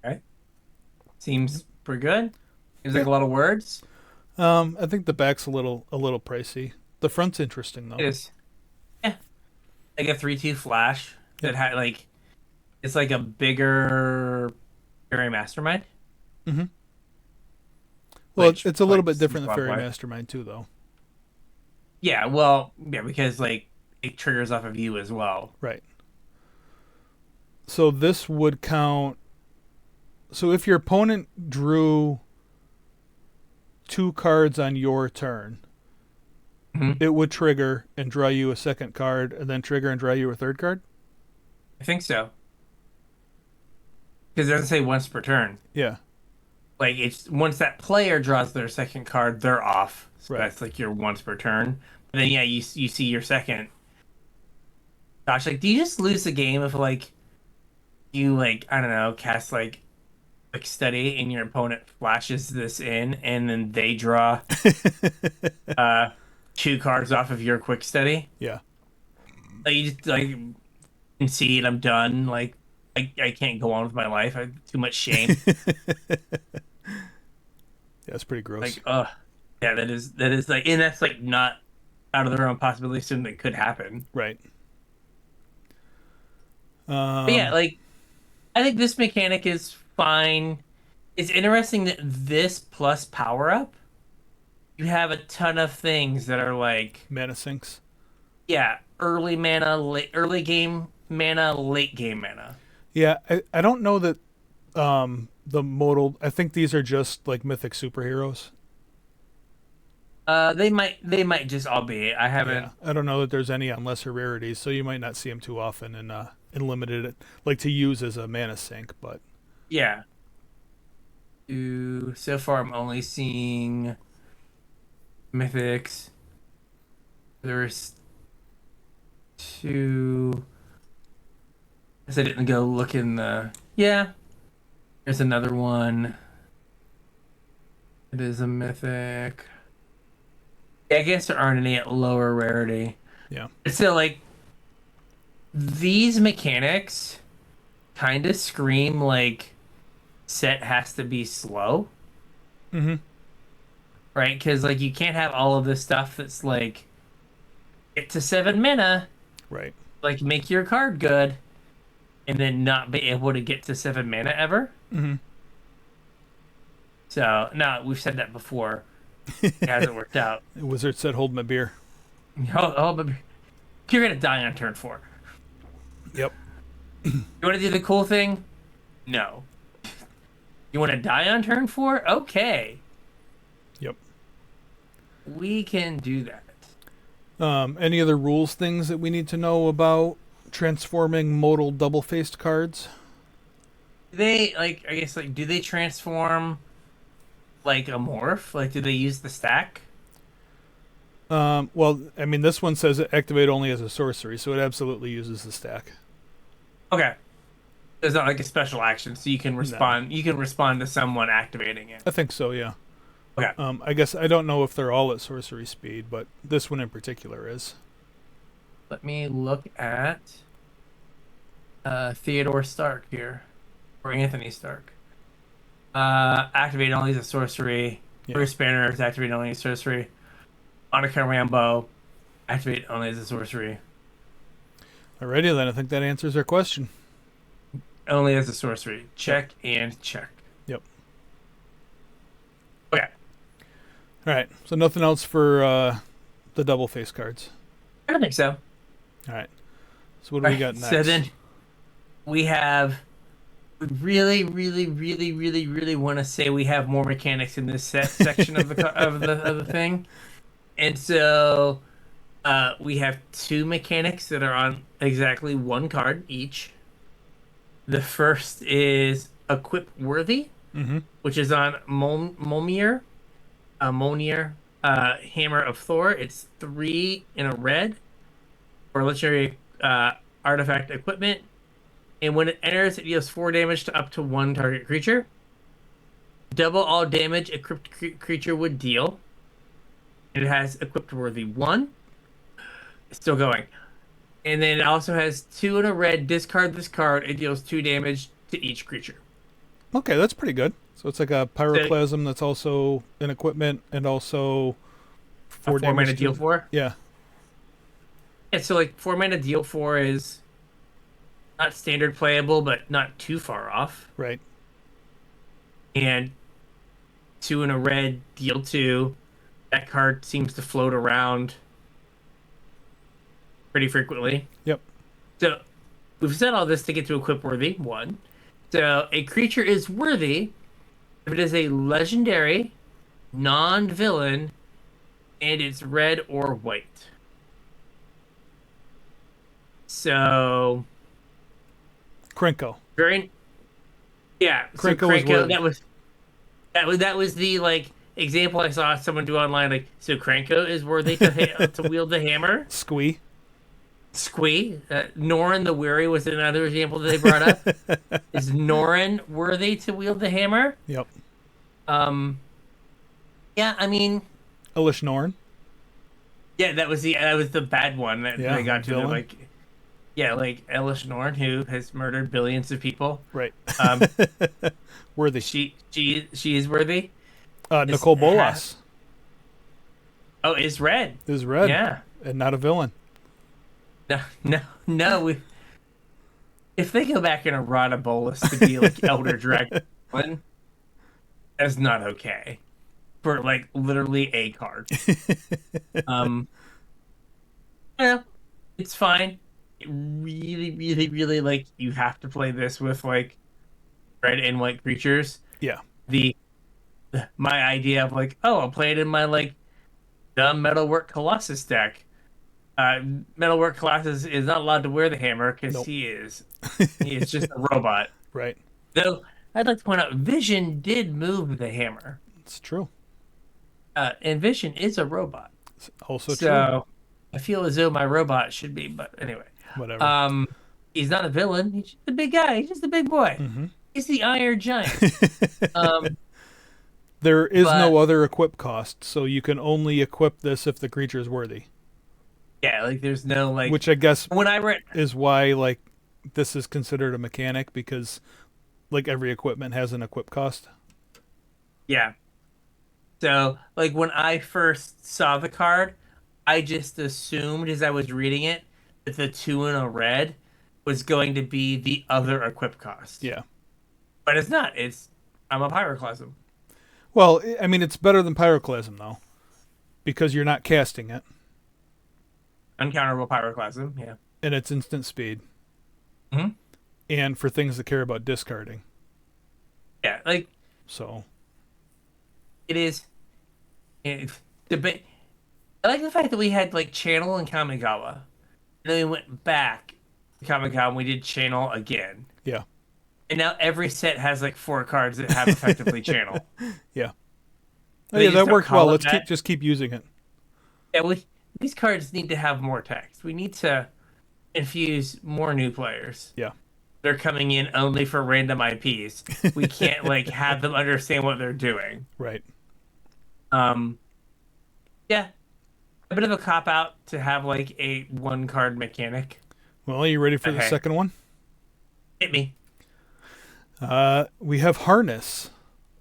Okay. Seems pretty good. Seems like a lot of words.
I think the back's a little pricey. The front's interesting though.
It is. Yeah. Like a 3/2 flash that had like, it's like a bigger Fairy Mastermind.
Mm-hmm. Well,
Which,
it's a little
like,
bit different than
seems
Fairy
like-
Mastermind too, though.
Yeah, well, yeah, because like it triggers off of you as well.
Right. So this would count. So if your opponent drew 2 cards on your turn,
Mhm.
it would trigger and draw you a second card, and then trigger and draw you a third card?
I think so. Because it doesn't say once per turn.
Yeah.
Like it's once that player draws their second card, they're off. So
Right.
that's like your once per turn. But then yeah, you see your second. Gosh, like do you just lose the game if like you like I don't know cast like quick study and your opponent flashes this in and then they draw 2 cards off of your quick study?
Yeah.
Like you just like concede, I'm done. Like I can't go on with my life. I have too much shame.
Yeah, it's pretty gross.
Like, yeah, that is like, and that's like not out of the realm of possibility. Something that could happen.
Right.
But yeah, like, I think this mechanic is fine. It's interesting that this plus power up, you have a ton of things that are like,
mana sinks.
yeah, early game mana, late game mana.
Yeah, I don't know that the modal. I think these are just like mythic superheroes.
They might just all be. I haven't.
Yeah, I don't know that there's any on lesser rarities, so you might not see them too often in limited, like to use as a mana sink. But
Yeah. So far, I'm only seeing mythics. There's 2. I guess I didn't go look in the. Yeah. There's another one. It is a mythic. Yeah, I guess there aren't any at lower rarity.
yeah,
But still, like, these mechanics kind of scream like set has to be slow.
mm-hmm.
Right? Because, like, you can't have all of this stuff that's like, get to 7 mana,
Right.
like, make your card good, and then not be able to get to 7 mana ever.
Mm-hmm.
So, no, we've said that before. It hasn't worked out.
The wizard said, "Hold my beer."
But you're going to die on turn 4.
Yep.
You want to do the cool thing? No. You want to die on turn 4? Okay.
Yep.
We can do that.
Any other rules things that we need to know about transforming modal double-faced cards?
They, like, I guess, like, do they transform like a morph? Like, do they use the stack?
Well, I mean, this one says it activate only as a sorcery, so it absolutely uses the stack.
Okay. It's not like a special action, so you can respond. You can respond to someone activating it.
I think so, yeah.
Okay.
I guess I don't know if they're all at sorcery speed, but this one in particular is.
Let me look at Theodore Stark here, or Anthony Stark. Activate only as a sorcery.
Yeah.
Bruce Banner is activate only as a sorcery. Monica Rambeau, activate only as a sorcery.
Alrighty then, I think that answers our question.
Only as a sorcery. Check and check.
Yep.
Okay.
Alright, so nothing else for the double face cards.
I don't think so.
Alright. So what do we got next?
So then, we have we really, really, really, really, really want to say we have more mechanics in this section of the thing, and so we have two mechanics that are on exactly one card each. The first is equip worthy,
Mm-hmm.
which is on Monier, Hammer of Thor. It's 3 in a red for legendary artifact equipment. And when it enters, it deals 4 damage to up to 1 target creature. Double all damage equipped creature would deal. It has equipped worthy 1. It's still going. And then it also has 2 in a red. Discard this card. It deals 2 damage to each creature.
Okay, that's pretty good. So it's like a pyroclasm that's also an equipment and also 4
A 4 mana
damage.
deal 4.
Yeah.
Yeah, so like 4 mana deal 4 is not standard playable, but not too far off.
Right.
And 2 in a red, deal 2. That card seems to float around pretty frequently.
Yep.
So we've said all this to get to equip worthy 1. So a creature is worthy if it is a legendary, non-villain, and it's red or white. So
Krenko.
very yeah. So
Krenko was worthy.
that was the like example I saw someone do online. Like, so Krenko is worthy to wield the hammer.
Squee.
Squee. Norin the Weary was another example that they brought up. Is Norin worthy to wield the hammer?
Yep.
Yeah, I mean,
Elish Norn.
yeah, that was the bad one that
Yeah,
they got to.
villain.
Like, yeah, like Elish Norn, who has murdered billions of people.
Right.
Um,
Worthy.
she is worthy.
Nicole Bolas
Oh, is red.
is red.
Yeah.
And not a villain.
No. If they go back and errata Bolus to be like Elder Dragon, that's not okay. For like literally a card. Yeah, it's fine. It really, really, really like you have to play this with like red and white creatures.
Yeah.
My idea of like, oh, I'll play it in my like the Metalwork Colossus deck. Metalwork Colossus is not allowed to wear the hammer because
Nope.
he is just a robot.
Right.
Though I'd like to point out, Vision did move the hammer,
It's true.
and Vision is a robot.
It's also
So I feel as though my robot should be, but anyway.
true. Whatever.
He's not a villain. He's just a big guy. He's just a big boy.
Mhm.
He's the Iron Giant.
There is
but-
no other equip cost, so you can only equip this if the creature is worthy.
Yeah, like there's no like.
Which I guess
When I read,
is why like this is considered a mechanic, because like every equipment has an equip cost.
yeah. So like when I first saw the card, I just assumed as I was reading it that the 2 in a red was going to be the other equip cost.
Yeah.
But it's not. I'm a Pyroclasm.
Well, I mean, it's better than Pyroclasm, though, because you're not casting it,
Uncounterable Pyroclasm, yeah.
and it's instant speed.
Mhm.
And for things that care about discarding.
Yeah, like
So,
it is. I like the fact that we had like Channel and Kamigawa, and then we went back to Kamigawa and we did Channel again.
yeah.
And now every set has like 4 cards that have effectively Channel.
Yeah.
They
Yeah,
just
that
don't
worked
call
well.
it
Let's
that.
just keep using it.
Yeah, these cards need to have more text. We need to infuse more new players.
Yeah.
They're coming in only for random IPs. We can't like have them understand what they're doing.
Right.
Yeah, a bit of a cop out to have like a 1 card mechanic.
Well, are you ready for the
Okay.
second one?
Hit me.
We have Harness.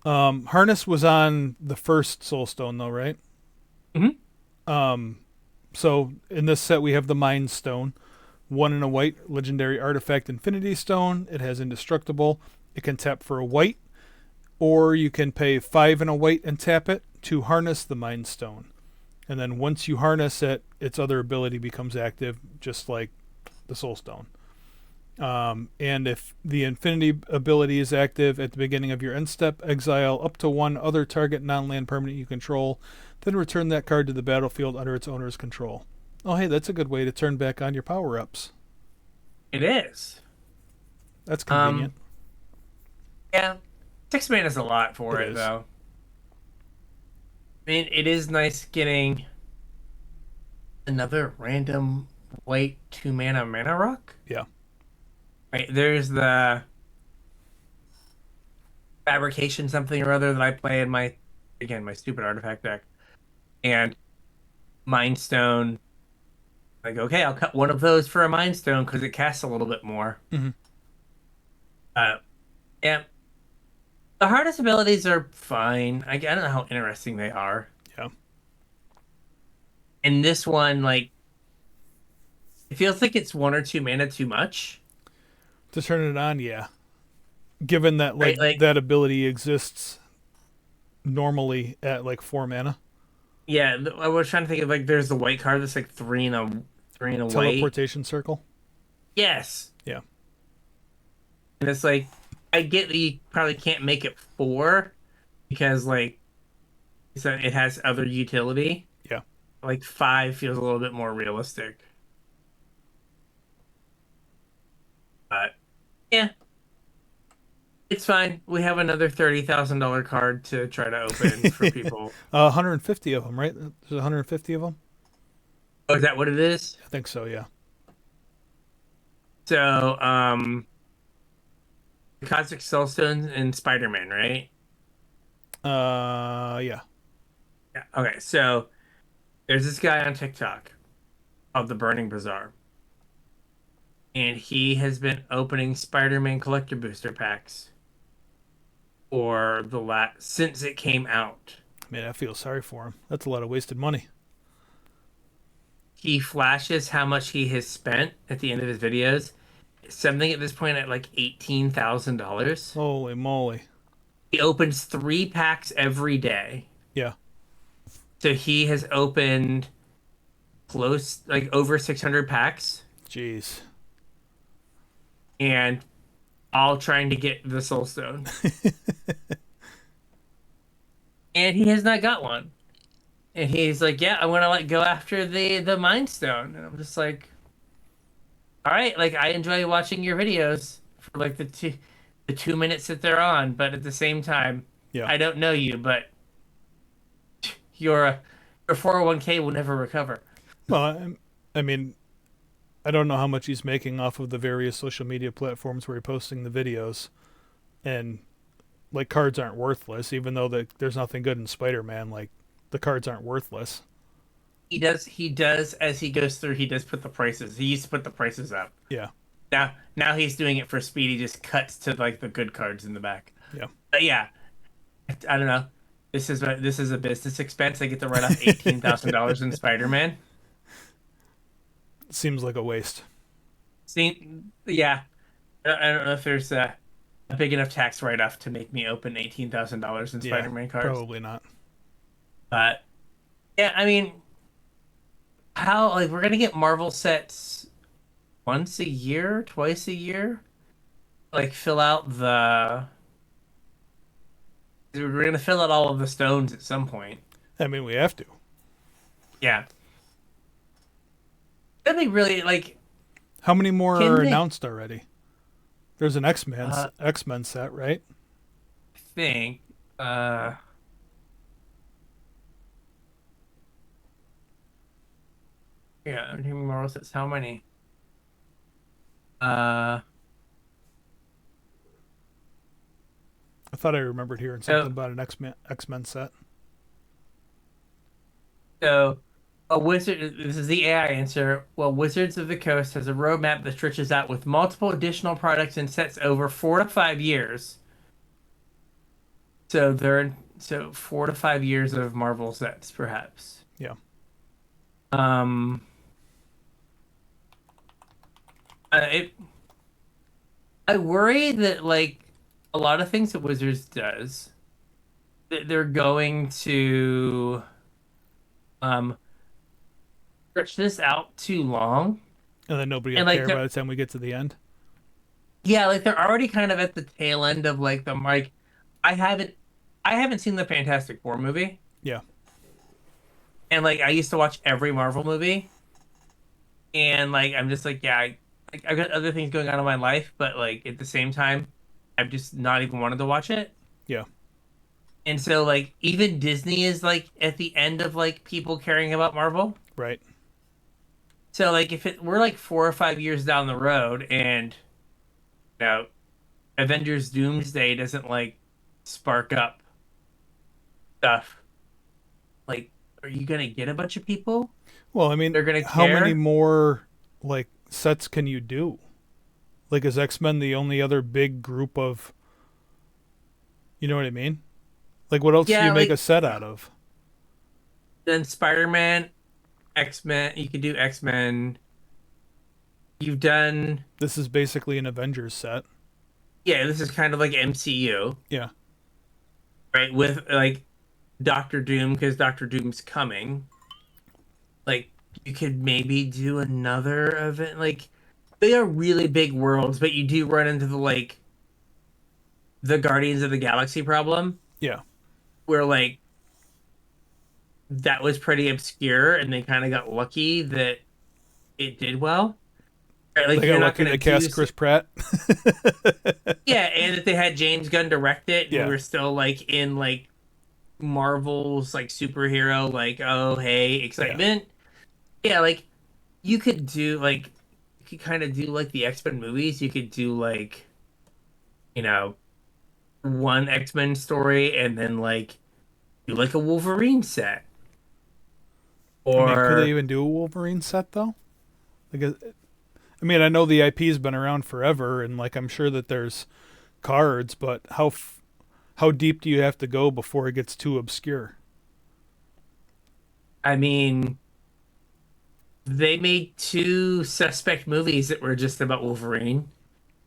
Harness was on the first Soulstone, though, right?
Mm-hmm.
So in this set, we have the Mind Stone. 1 in a white, legendary artifact Infinity Stone. It has Indestructible. It can tap for a white, or you can pay 5 in a white and tap it to harness the Mind Stone. And then once you harness it, its other ability becomes active, just like the Soul Stone. And if the Infinity ability is active at the beginning of your end step, exile up to one other target non-land permanent you control, then return that card to the battlefield under its owner's control. Oh, hey, that's a good way to turn back on your power-ups.
It is.
That's convenient.
Yeah. 6 mana is a lot for
It
it,
is.
though. I mean, it is nice getting another random white 2 mana rock.
Yeah.
Right, there's the fabrication something or other that I play in my, again, my stupid artifact deck. And Mind Stone, like, okay, I'll cut one of those for a Mind Stone because it casts a little bit more.
Mm-hmm.
Uh, yeah. The hardest abilities are fine. I don't know how interesting they are.
Yeah.
And this one, like, it feels like it's 1 or 2 mana too much.
To turn it on, yeah. Given that
Right, like,
that ability exists normally at like 4 mana.
yeah, I was trying to think of, like, there's the white card that's like three and a white.
Teleportation circle.
Yes.
Yeah.
And it's like, I get that you probably can't make it 4 because, like, so it has other utility.
Yeah.
Like 5 feels a little bit more realistic. But yeah, it's fine. We have another $30,000 card to try to open for people.
150 of them, right? There's 150 of them.
Oh, is that what it is?
I think so. Yeah.
So, Cosmic Soulstone and Spider-Man, right?
Yeah.
Yeah. Okay, so there's this guy on TikTok of the Burning Bazaar, and he has been opening Spider-Man collector booster packs for the since it came out.
Man, I feel sorry for him. That's a lot of wasted money.
He flashes how much he has spent at the end of his videos. Something at this point at like $18,000.
Holy moly.
He opens 3 packs every day.
Yeah.
So he has opened close, like over 600 packs,
Jeez.
and all trying to get the Soul Stone. And he has not got one. And he's like, yeah, I want to like go after the Mind Stone. And I'm just like, all right, like I enjoy watching your videos for like the 2 minutes that they're on, but at the same time,
Yeah.
I don't know you, but your 401k will never recover.
Well, I mean, I don't know how much he's making off of the various social media platforms where he's posting the videos, and like cards aren't worthless, even though there's nothing good in Spider-Man. Like the cards aren't worthless.
He does as he goes through. He does put the prices. He used to put the prices up.
Yeah.
Now he's doing it for speed. He just cuts to like the good cards in the back.
Yeah.
But yeah, I don't know. This is a business expense. I get to write off $18,000 in Spider-Man.
Seems like a waste.
See, yeah, I don't know if there's a big enough tax write-off to make me open $18,000 in Spider-Man cards.
Probably not.
But yeah, I mean, how like we're gonna get Marvel sets once a year, twice a year, like fill out the. We're gonna fill out all of the stones at some point.
I mean, we have to.
Yeah. That'd be really like.
How many more
Can
are
they-
announced already? There's an X-Men set, right?
I think. Yeah, I'm hearing Marvel sets. How many?
I thought I remembered hearing something about an X-Men set.
So, a wizard. This is the AI answer. Well, Wizards of the Coast has a roadmap that stretches out with multiple additional products and sets over 4 to 5 years. So 4 to 5 years of Marvel sets, perhaps.
Yeah.
I worry that like a lot of things that Wizards does, that they're going to stretch this out too long.
And then nobody
And,
will
like,
care by the time we get to the end.
Yeah, like they're already kind of at the tail end of like the like I haven't I haven't seen the Fantastic Four movie.
Yeah.
And like I used to watch every Marvel movie and like I'm just like yeah, I've got other things going on in my life, but like at the same time I've just not even wanted to watch it.
Yeah.
And so like even Disney is like at the end of like people caring about Marvel.
Right.
So like if we're like 4 or 5 years down the road and you know Avengers Doomsday doesn't like spark up stuff, like are you gonna get a bunch of people?
Well, I mean,
They're gonna
how many
care?
more like sets can you do? Like, is X-Men the only other big group of, you know what I mean? Like, what else do you
Yeah,
make a
like
set out of?
then Spider-Man, X-Men, you could do X-Men. You've done
This is basically an Avengers set.
yeah, this is kind of like MCU,
Yeah.
right? With like Doctor Doom because Doctor Doom's coming. Like you could maybe do another event. Like they are really big worlds, but you do run into the Guardians of the Galaxy problem
Yeah.
where like that was pretty obscure and they kind of got lucky that it did well. Right? Like
They
you're
got
not
lucky
gonna
to
do
cast Chris Pratt.
yeah, and that they had James Gunn direct it and we
Yeah.
were still like in like Marvel's like superhero like oh hey
Yeah.
excitement. Yeah, like you could do like you could kind of do like the X-Men movies. You could do like you know one X-Men story and then like do like a Wolverine set
I mean, could they
or
even do a Wolverine set though? Like, I mean, I know the IP's been around forever, and like I'm sure that there's cards, but how deep do you have to go before it gets too obscure?
I mean they made two suspect movies that were just about Wolverine.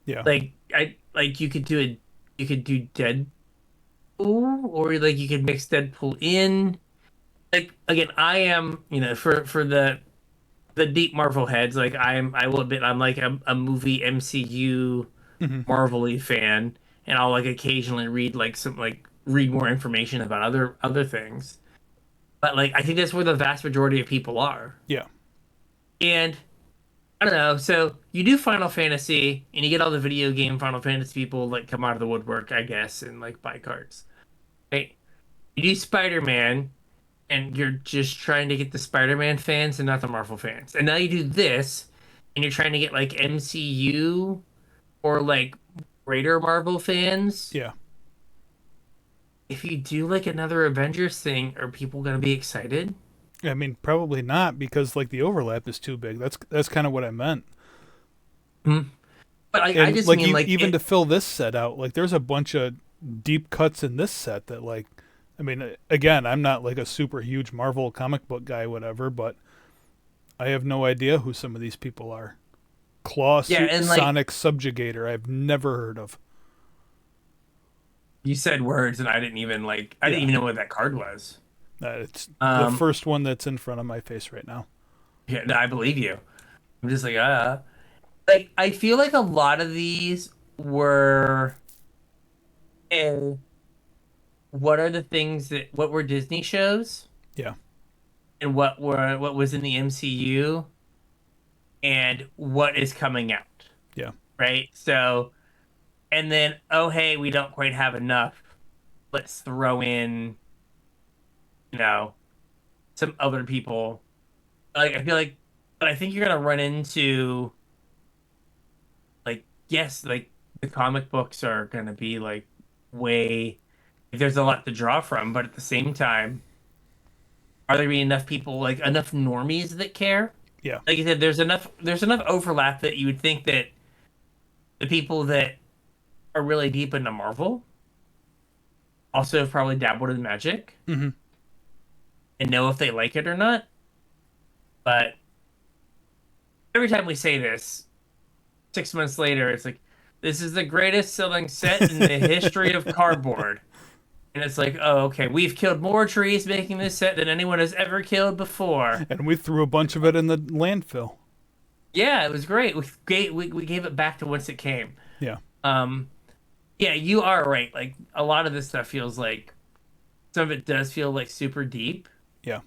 Yeah.
Like I like you could do Deadpool or like you could mix Deadpool in. Like again, I am, you know, for the deep Marvel heads, like I will admit I'm like a movie MCU
Hmm.
Marvel-y fan and I'll like occasionally read like some like read more information about other things. But like I think that's where the vast majority of people are.
Yeah.
And I don't know. So you do Final Fantasy, and you get all the video game Final Fantasy people like come out of the woodwork, I guess, and like buy cards. Right? You do Spider-Man, and you're just trying to get the Spider-Man fans and not the Marvel fans. And now you do this, and you're trying to get like MCU or like greater Marvel fans.
Yeah.
If you do like another Avengers thing, are people gonna be excited?
I mean, probably not because like the overlap is too big. That's kind of what I meant.
Hmm. But I
And
just
like
mean like
even to
it.
fill this set out, like there's a bunch of deep cuts in this set that like I mean, again, I'm not like a super huge Marvel comic book guy whatever, but I have no idea who some of these people are.
Yeah,
Clawsuit
and like
Sonic Subjugator, I've never heard of.
you said words, and I didn't even like I didn't
Yeah.
even know what that card was.
It's the
Um,
first one that's in front of my face right now.
yeah, no, I believe you. I'm just like I feel like a lot of these were eh, what are the things that what were Disney shows
Yeah.
and what was in the MCU and what is coming out,
Yeah.
right? So and then oh hey, we don't quite have enough. Let's throw in, you know, some other people. Like I feel like but I think you're gonna run into like yes, like the comic books are gonna be like way there's a lot to draw from, but at the same time, are there be enough people like enough normies that care?
Yeah.
Like you said, there's enough overlap that you would think that the people that are really deep into Marvel also have probably dabbled in magic
Hmm.
and know if they like it or not. But every time we say this, 6 months later, it's like this is the greatest selling set in the history of cardboard. And it's like, oh, okay, we've killed more trees making this set than anyone has ever killed before.
And we threw a bunch of it in the landfill.
Yeah, it was great. We gave it back to whence it came.
Yeah.
Um, yeah, you are right. Like a lot of this stuff feels like some of it does feel like super deep,
Yeah.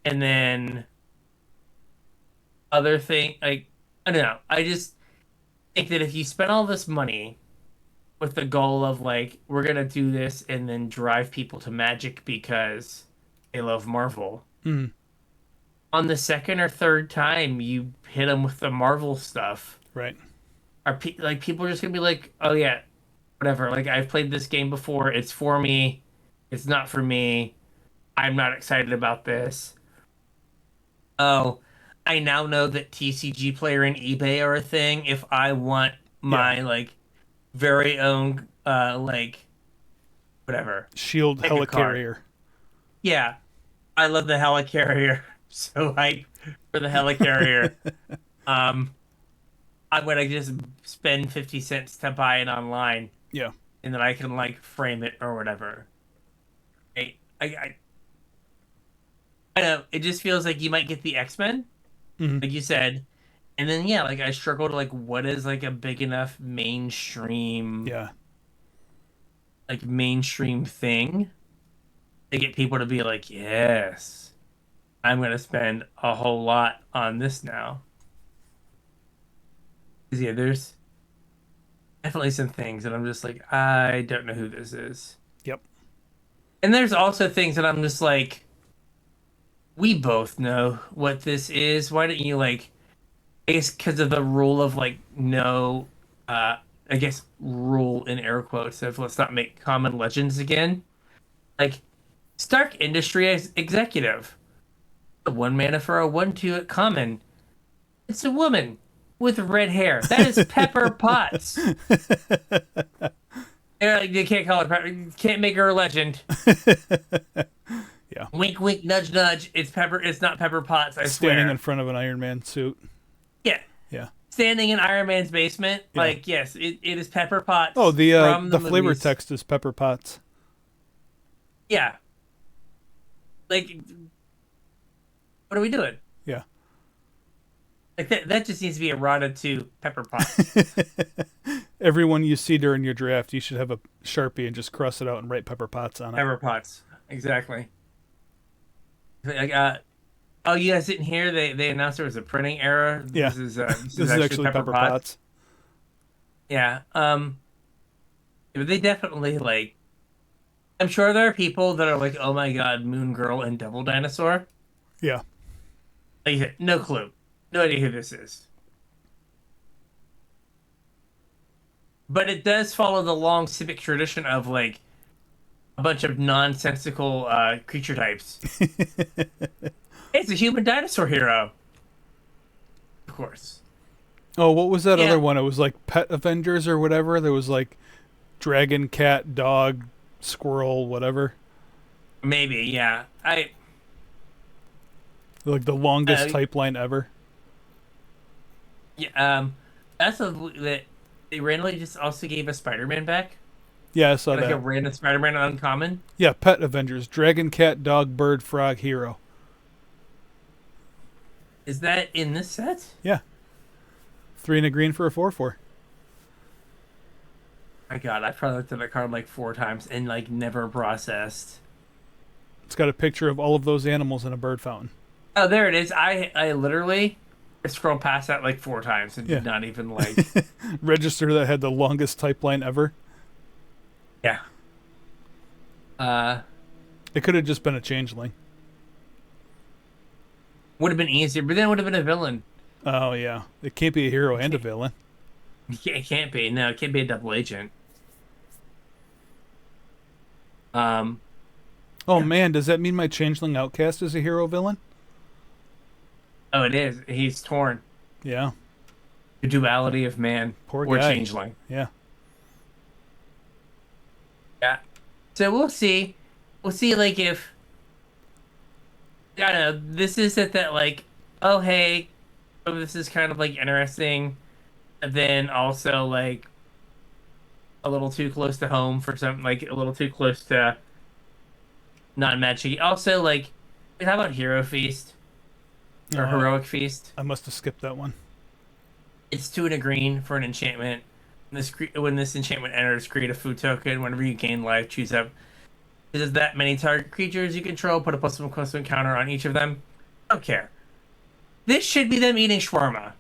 and then other thing like I don't know. I just think that if you spend all this money with the goal of like we're gonna do this and then drive people to Magic because they love Marvel,
Mm.
on the second or third time you hit them with the Marvel stuff,
Right.
like people are just gonna be like, oh yeah, whatever. Like I've played this game before. It's for me. It's not for me. I'm not excited about this. Oh, I now know that TCG Player and eBay are a thing. If I want
Yeah.
my like very own like whatever
Shield
pick a card.
helicarrier.
Yeah, I love the Helicarrier. So hype for the Helicarrier. Um, I'm gonna just spend 50 cents to buy it online,
Yeah.
and then I can like frame it or whatever. I know it just feels like you might get the X-Men,
Hmm.
like you said, and then yeah, like I struggle to like what is like a big enough
Yeah.
mainstream thing to get people to be like, yes, I'm gonna spend a whole lot on this now. 'Cause, yeah, there's definitely some things that I'm just like, I don't know who this is.
Yep.
And there's also things that I'm just like, we both know what this is. Why don't you like, I guess because of the rule of like no, uh, I guess rule in air quotes of let's not make common legends again. Like Stark Industries executive, a 1 mana for a 1/2 at common. It's a woman with red hair. That is Pepper Potts. They're like, they can't call her Pepper. Can't make her a legend.
Yeah.
Wink, wink, nudge, nudge. It's Pepper. It's not Pepper Potts. I
Standing
swear.
in front of an Iron Man suit.
Yeah,
Yeah.
standing in Iron Man's basement.
Yeah.
Like, yes, it is Pepper Potts
Oh,
from the
the flavor
movies.
text is Pepper Potts.
Yeah, like, what are we doing?
Yeah.
Like that just needs to be errata to Pepper Potts.
Everyone you see during your draft, you should have a Sharpie and just cross it out and write Pepper Potts on it.
Pepper Potts, exactly. Like, oh, you guys didn't hear? They announced there was a printing error.
Yeah.
This
This
is
is
actually
actually Pepper Potts.
Yeah. But they definitely like. I'm sure there are people that are like, "Oh my God, Moon Girl and Devil Dinosaur."
Yeah.
Like, no clue, no idea who this is. But it does follow the long civic tradition of like a bunch of nonsensical creature types. It's a human dinosaur hero, of course.
Oh, what was that
Yeah,
other one? It was like Pet Avengers or whatever. There was like dragon, cat, dog, squirrel, whatever.
maybe. Yeah,
Like the longest
uh,
type line ever.
yeah. That's that they randomly just also gave a Spider-Man back,
Yeah, I saw
like a
that.
random Spider-Man uncommon.
Yeah, Pet Avengers. Dragon, cat, dog, bird, frog, hero.
Is that in this set?
Yeah. 3 and a green for a 4/4.
My God, I probably looked at that card like 4 times and like never processed.
It's got a picture of all of those animals in a bird fountain.
Oh, there it is. I literally scrolled past that like 4 times and
Yeah.
did not even like.
Register that had the longest type line ever.
Yeah.
It could have just been a changeling.
Would have been easier, but then it would have been a villain.
Oh, yeah. It can't be a hero and a villain.
It can't be. No, it can't be a double agent.
Oh, man. Does that mean my changeling outcast is a hero villain?
Oh, it is. He's torn.
Yeah.
The duality of man
Poor
or
guy.
changeling.
Yeah.
Yeah. So we'll see. We'll see, like, if. I don't know. This is it that, like, oh, hey, oh, this is kind of, like, interesting. And then also, like, a little too close to home for something, like, a little too close to not matching. Also, like, how about Hero Feast? Or
No,
Heroic Feast?
I must have skipped that one.
It's 2 and a green for an enchantment. When this enchantment enters, create a food token. Whenever you gain life, choose up. Is that many target creatures you control. Put a +1/+1 counter on each of them. I don't care. This should be them eating shawarma.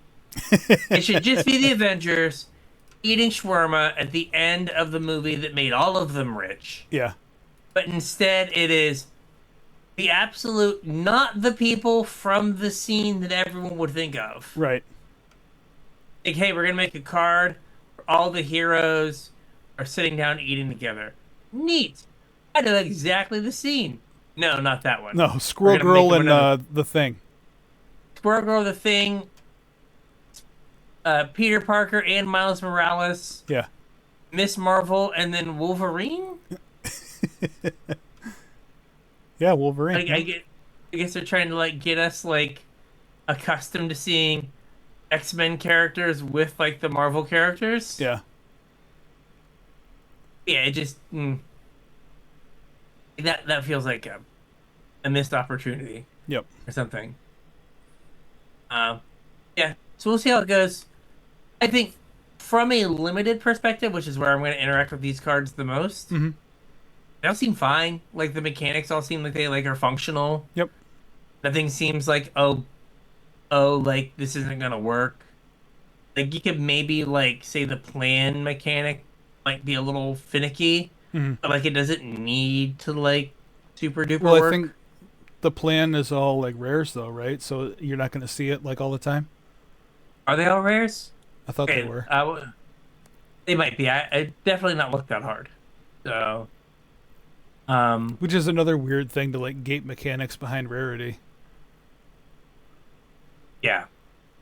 It should just be the Avengers eating shawarma at the end of the movie that made all of them rich.
Yeah.
But instead, it is the absolute, not the people from the scene that everyone would think of.
Right.
Like, hey, we're going to make a card where all the heroes are sitting down eating together. Neat. I know exactly the scene. No, not that one.
No, Squirrel Girl and the Thing.
Squirrel Girl, the Thing, Peter Parker and Miles Morales.
Yeah.
Miss Marvel, and then Wolverine?
Yeah, Wolverine.
Like, I guess they're trying to, like, get us, like, accustomed to seeing X-Men characters with, like, the Marvel characters.
Yeah.
Yeah, it just... That feels like a missed opportunity.
Yep.
Or something. Yeah, so we'll see how it goes. I think from a limited perspective, which is where I'm going to interact with these cards the most,
Mm-hmm.
they all seem fine. Like, the mechanics all seem like they, like, are functional.
Yep.
Nothing seems like, like, this isn't going to work. Like, you could maybe, like, say the plan mechanic might be a little finicky, but, like, it doesn't need to, like, super duper
Well,
work.
I think the plan is all, like, rares, though, right? So you're not going to see it, like, all the time?
Are they all rares?
I thought they were.
They might be. I definitely not looked that hard. So...
Which is another weird thing to, like, gate mechanics behind rarity.
Yeah.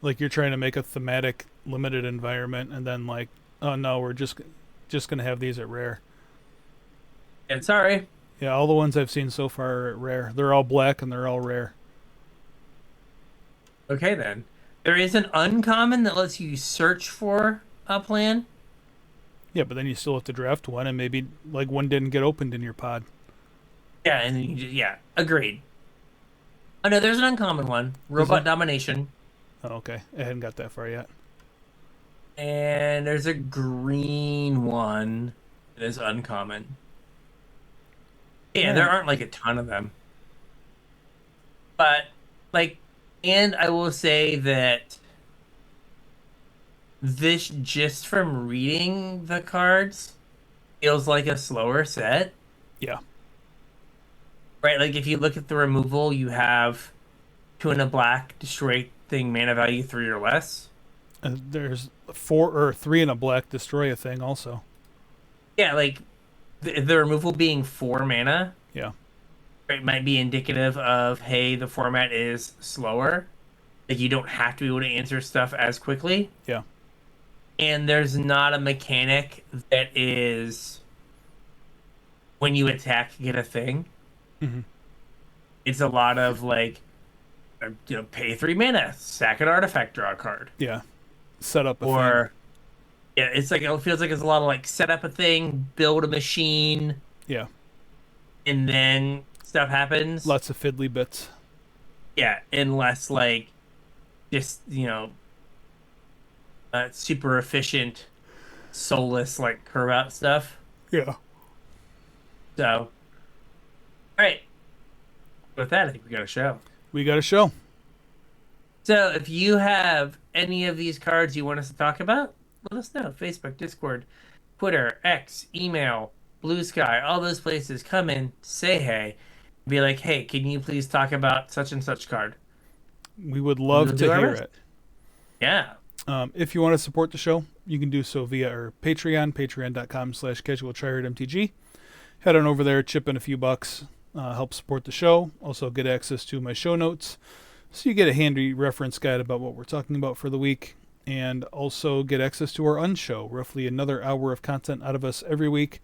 Like, you're trying to make a thematic limited environment, and then, like, oh no, we're just gonna have these at rare.
And sorry.
Yeah, all the ones I've seen so far are at rare. They're all black and they're all rare.
Okay, then. There is an uncommon that lets you search for a plan.
Yeah, but then you still have to draft one, and maybe, like, one didn't get opened in your pod.
Yeah, and then you just, yeah, agreed. Oh no, there's an uncommon one. Robot Domination.
Oh, okay. I hadn't got that far yet.
And there's a green one that is uncommon. Yeah, there aren't, like, a ton of them. But, like, and I will say that this, just from reading the cards, feels like a slower set.
Yeah.
Right, like, if you look at the removal, you have 2 and a black, destroy thing, mana value 3 or less.
There's 4 or 3 and a black, destroy a thing also.
Yeah, like, the removal being 4 mana.
Yeah.
It might be indicative of, hey, the format is slower. Like, you don't have to be able to answer stuff as quickly.
Yeah.
And there's not a mechanic that is, when you attack, get a thing.
Mm-hmm.
It's a lot of, like, pay 3 mana, sack an artifact, draw a card.
Yeah. Set up a
or
thing.
Yeah, it's like, it feels like it's a lot of, like, set up a thing, build a machine.
Yeah.
And then stuff happens.
Lots of fiddly bits.
Yeah, and less, like, just, super efficient, soulless, like, curve out stuff.
Yeah.
So, alright. With that, I think we got a show.
We got a show.
So, if you have any of these cards you want us to talk about, let us know. Facebook, Discord, Twitter, X, email, Blue Sky, all those places. Come in, say hey. Be like, hey, can you please talk about such and such card?
We would love to hear it.
Yeah.
If you want to support the show, you can do so via our Patreon, patreon.com/CasualTryHardMTG. Head on over there, chip in a few bucks, help support the show. Also get access to my show notes, so you get a handy reference guide about what we're talking about for the week, and also get access to our unshow, roughly another hour of content out of us every week.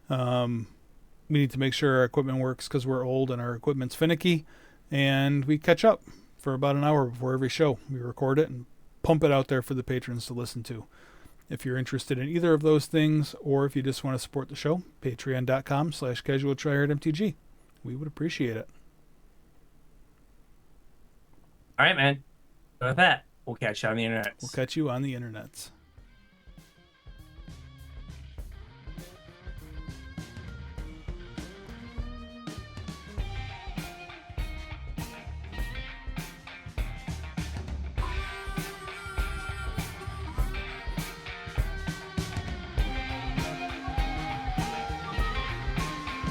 We need to make sure our equipment works because we're old and our equipment's finicky, and we catch up for about an hour before every show. We record it and pump it out there for the patrons to listen to. If you're interested in either of those things, or if you just want to support the show, patreon.com/CasualTryHardMTG. We would appreciate it.
All right, man. So with that, we'll catch you on the internet.
We'll catch you on the internets.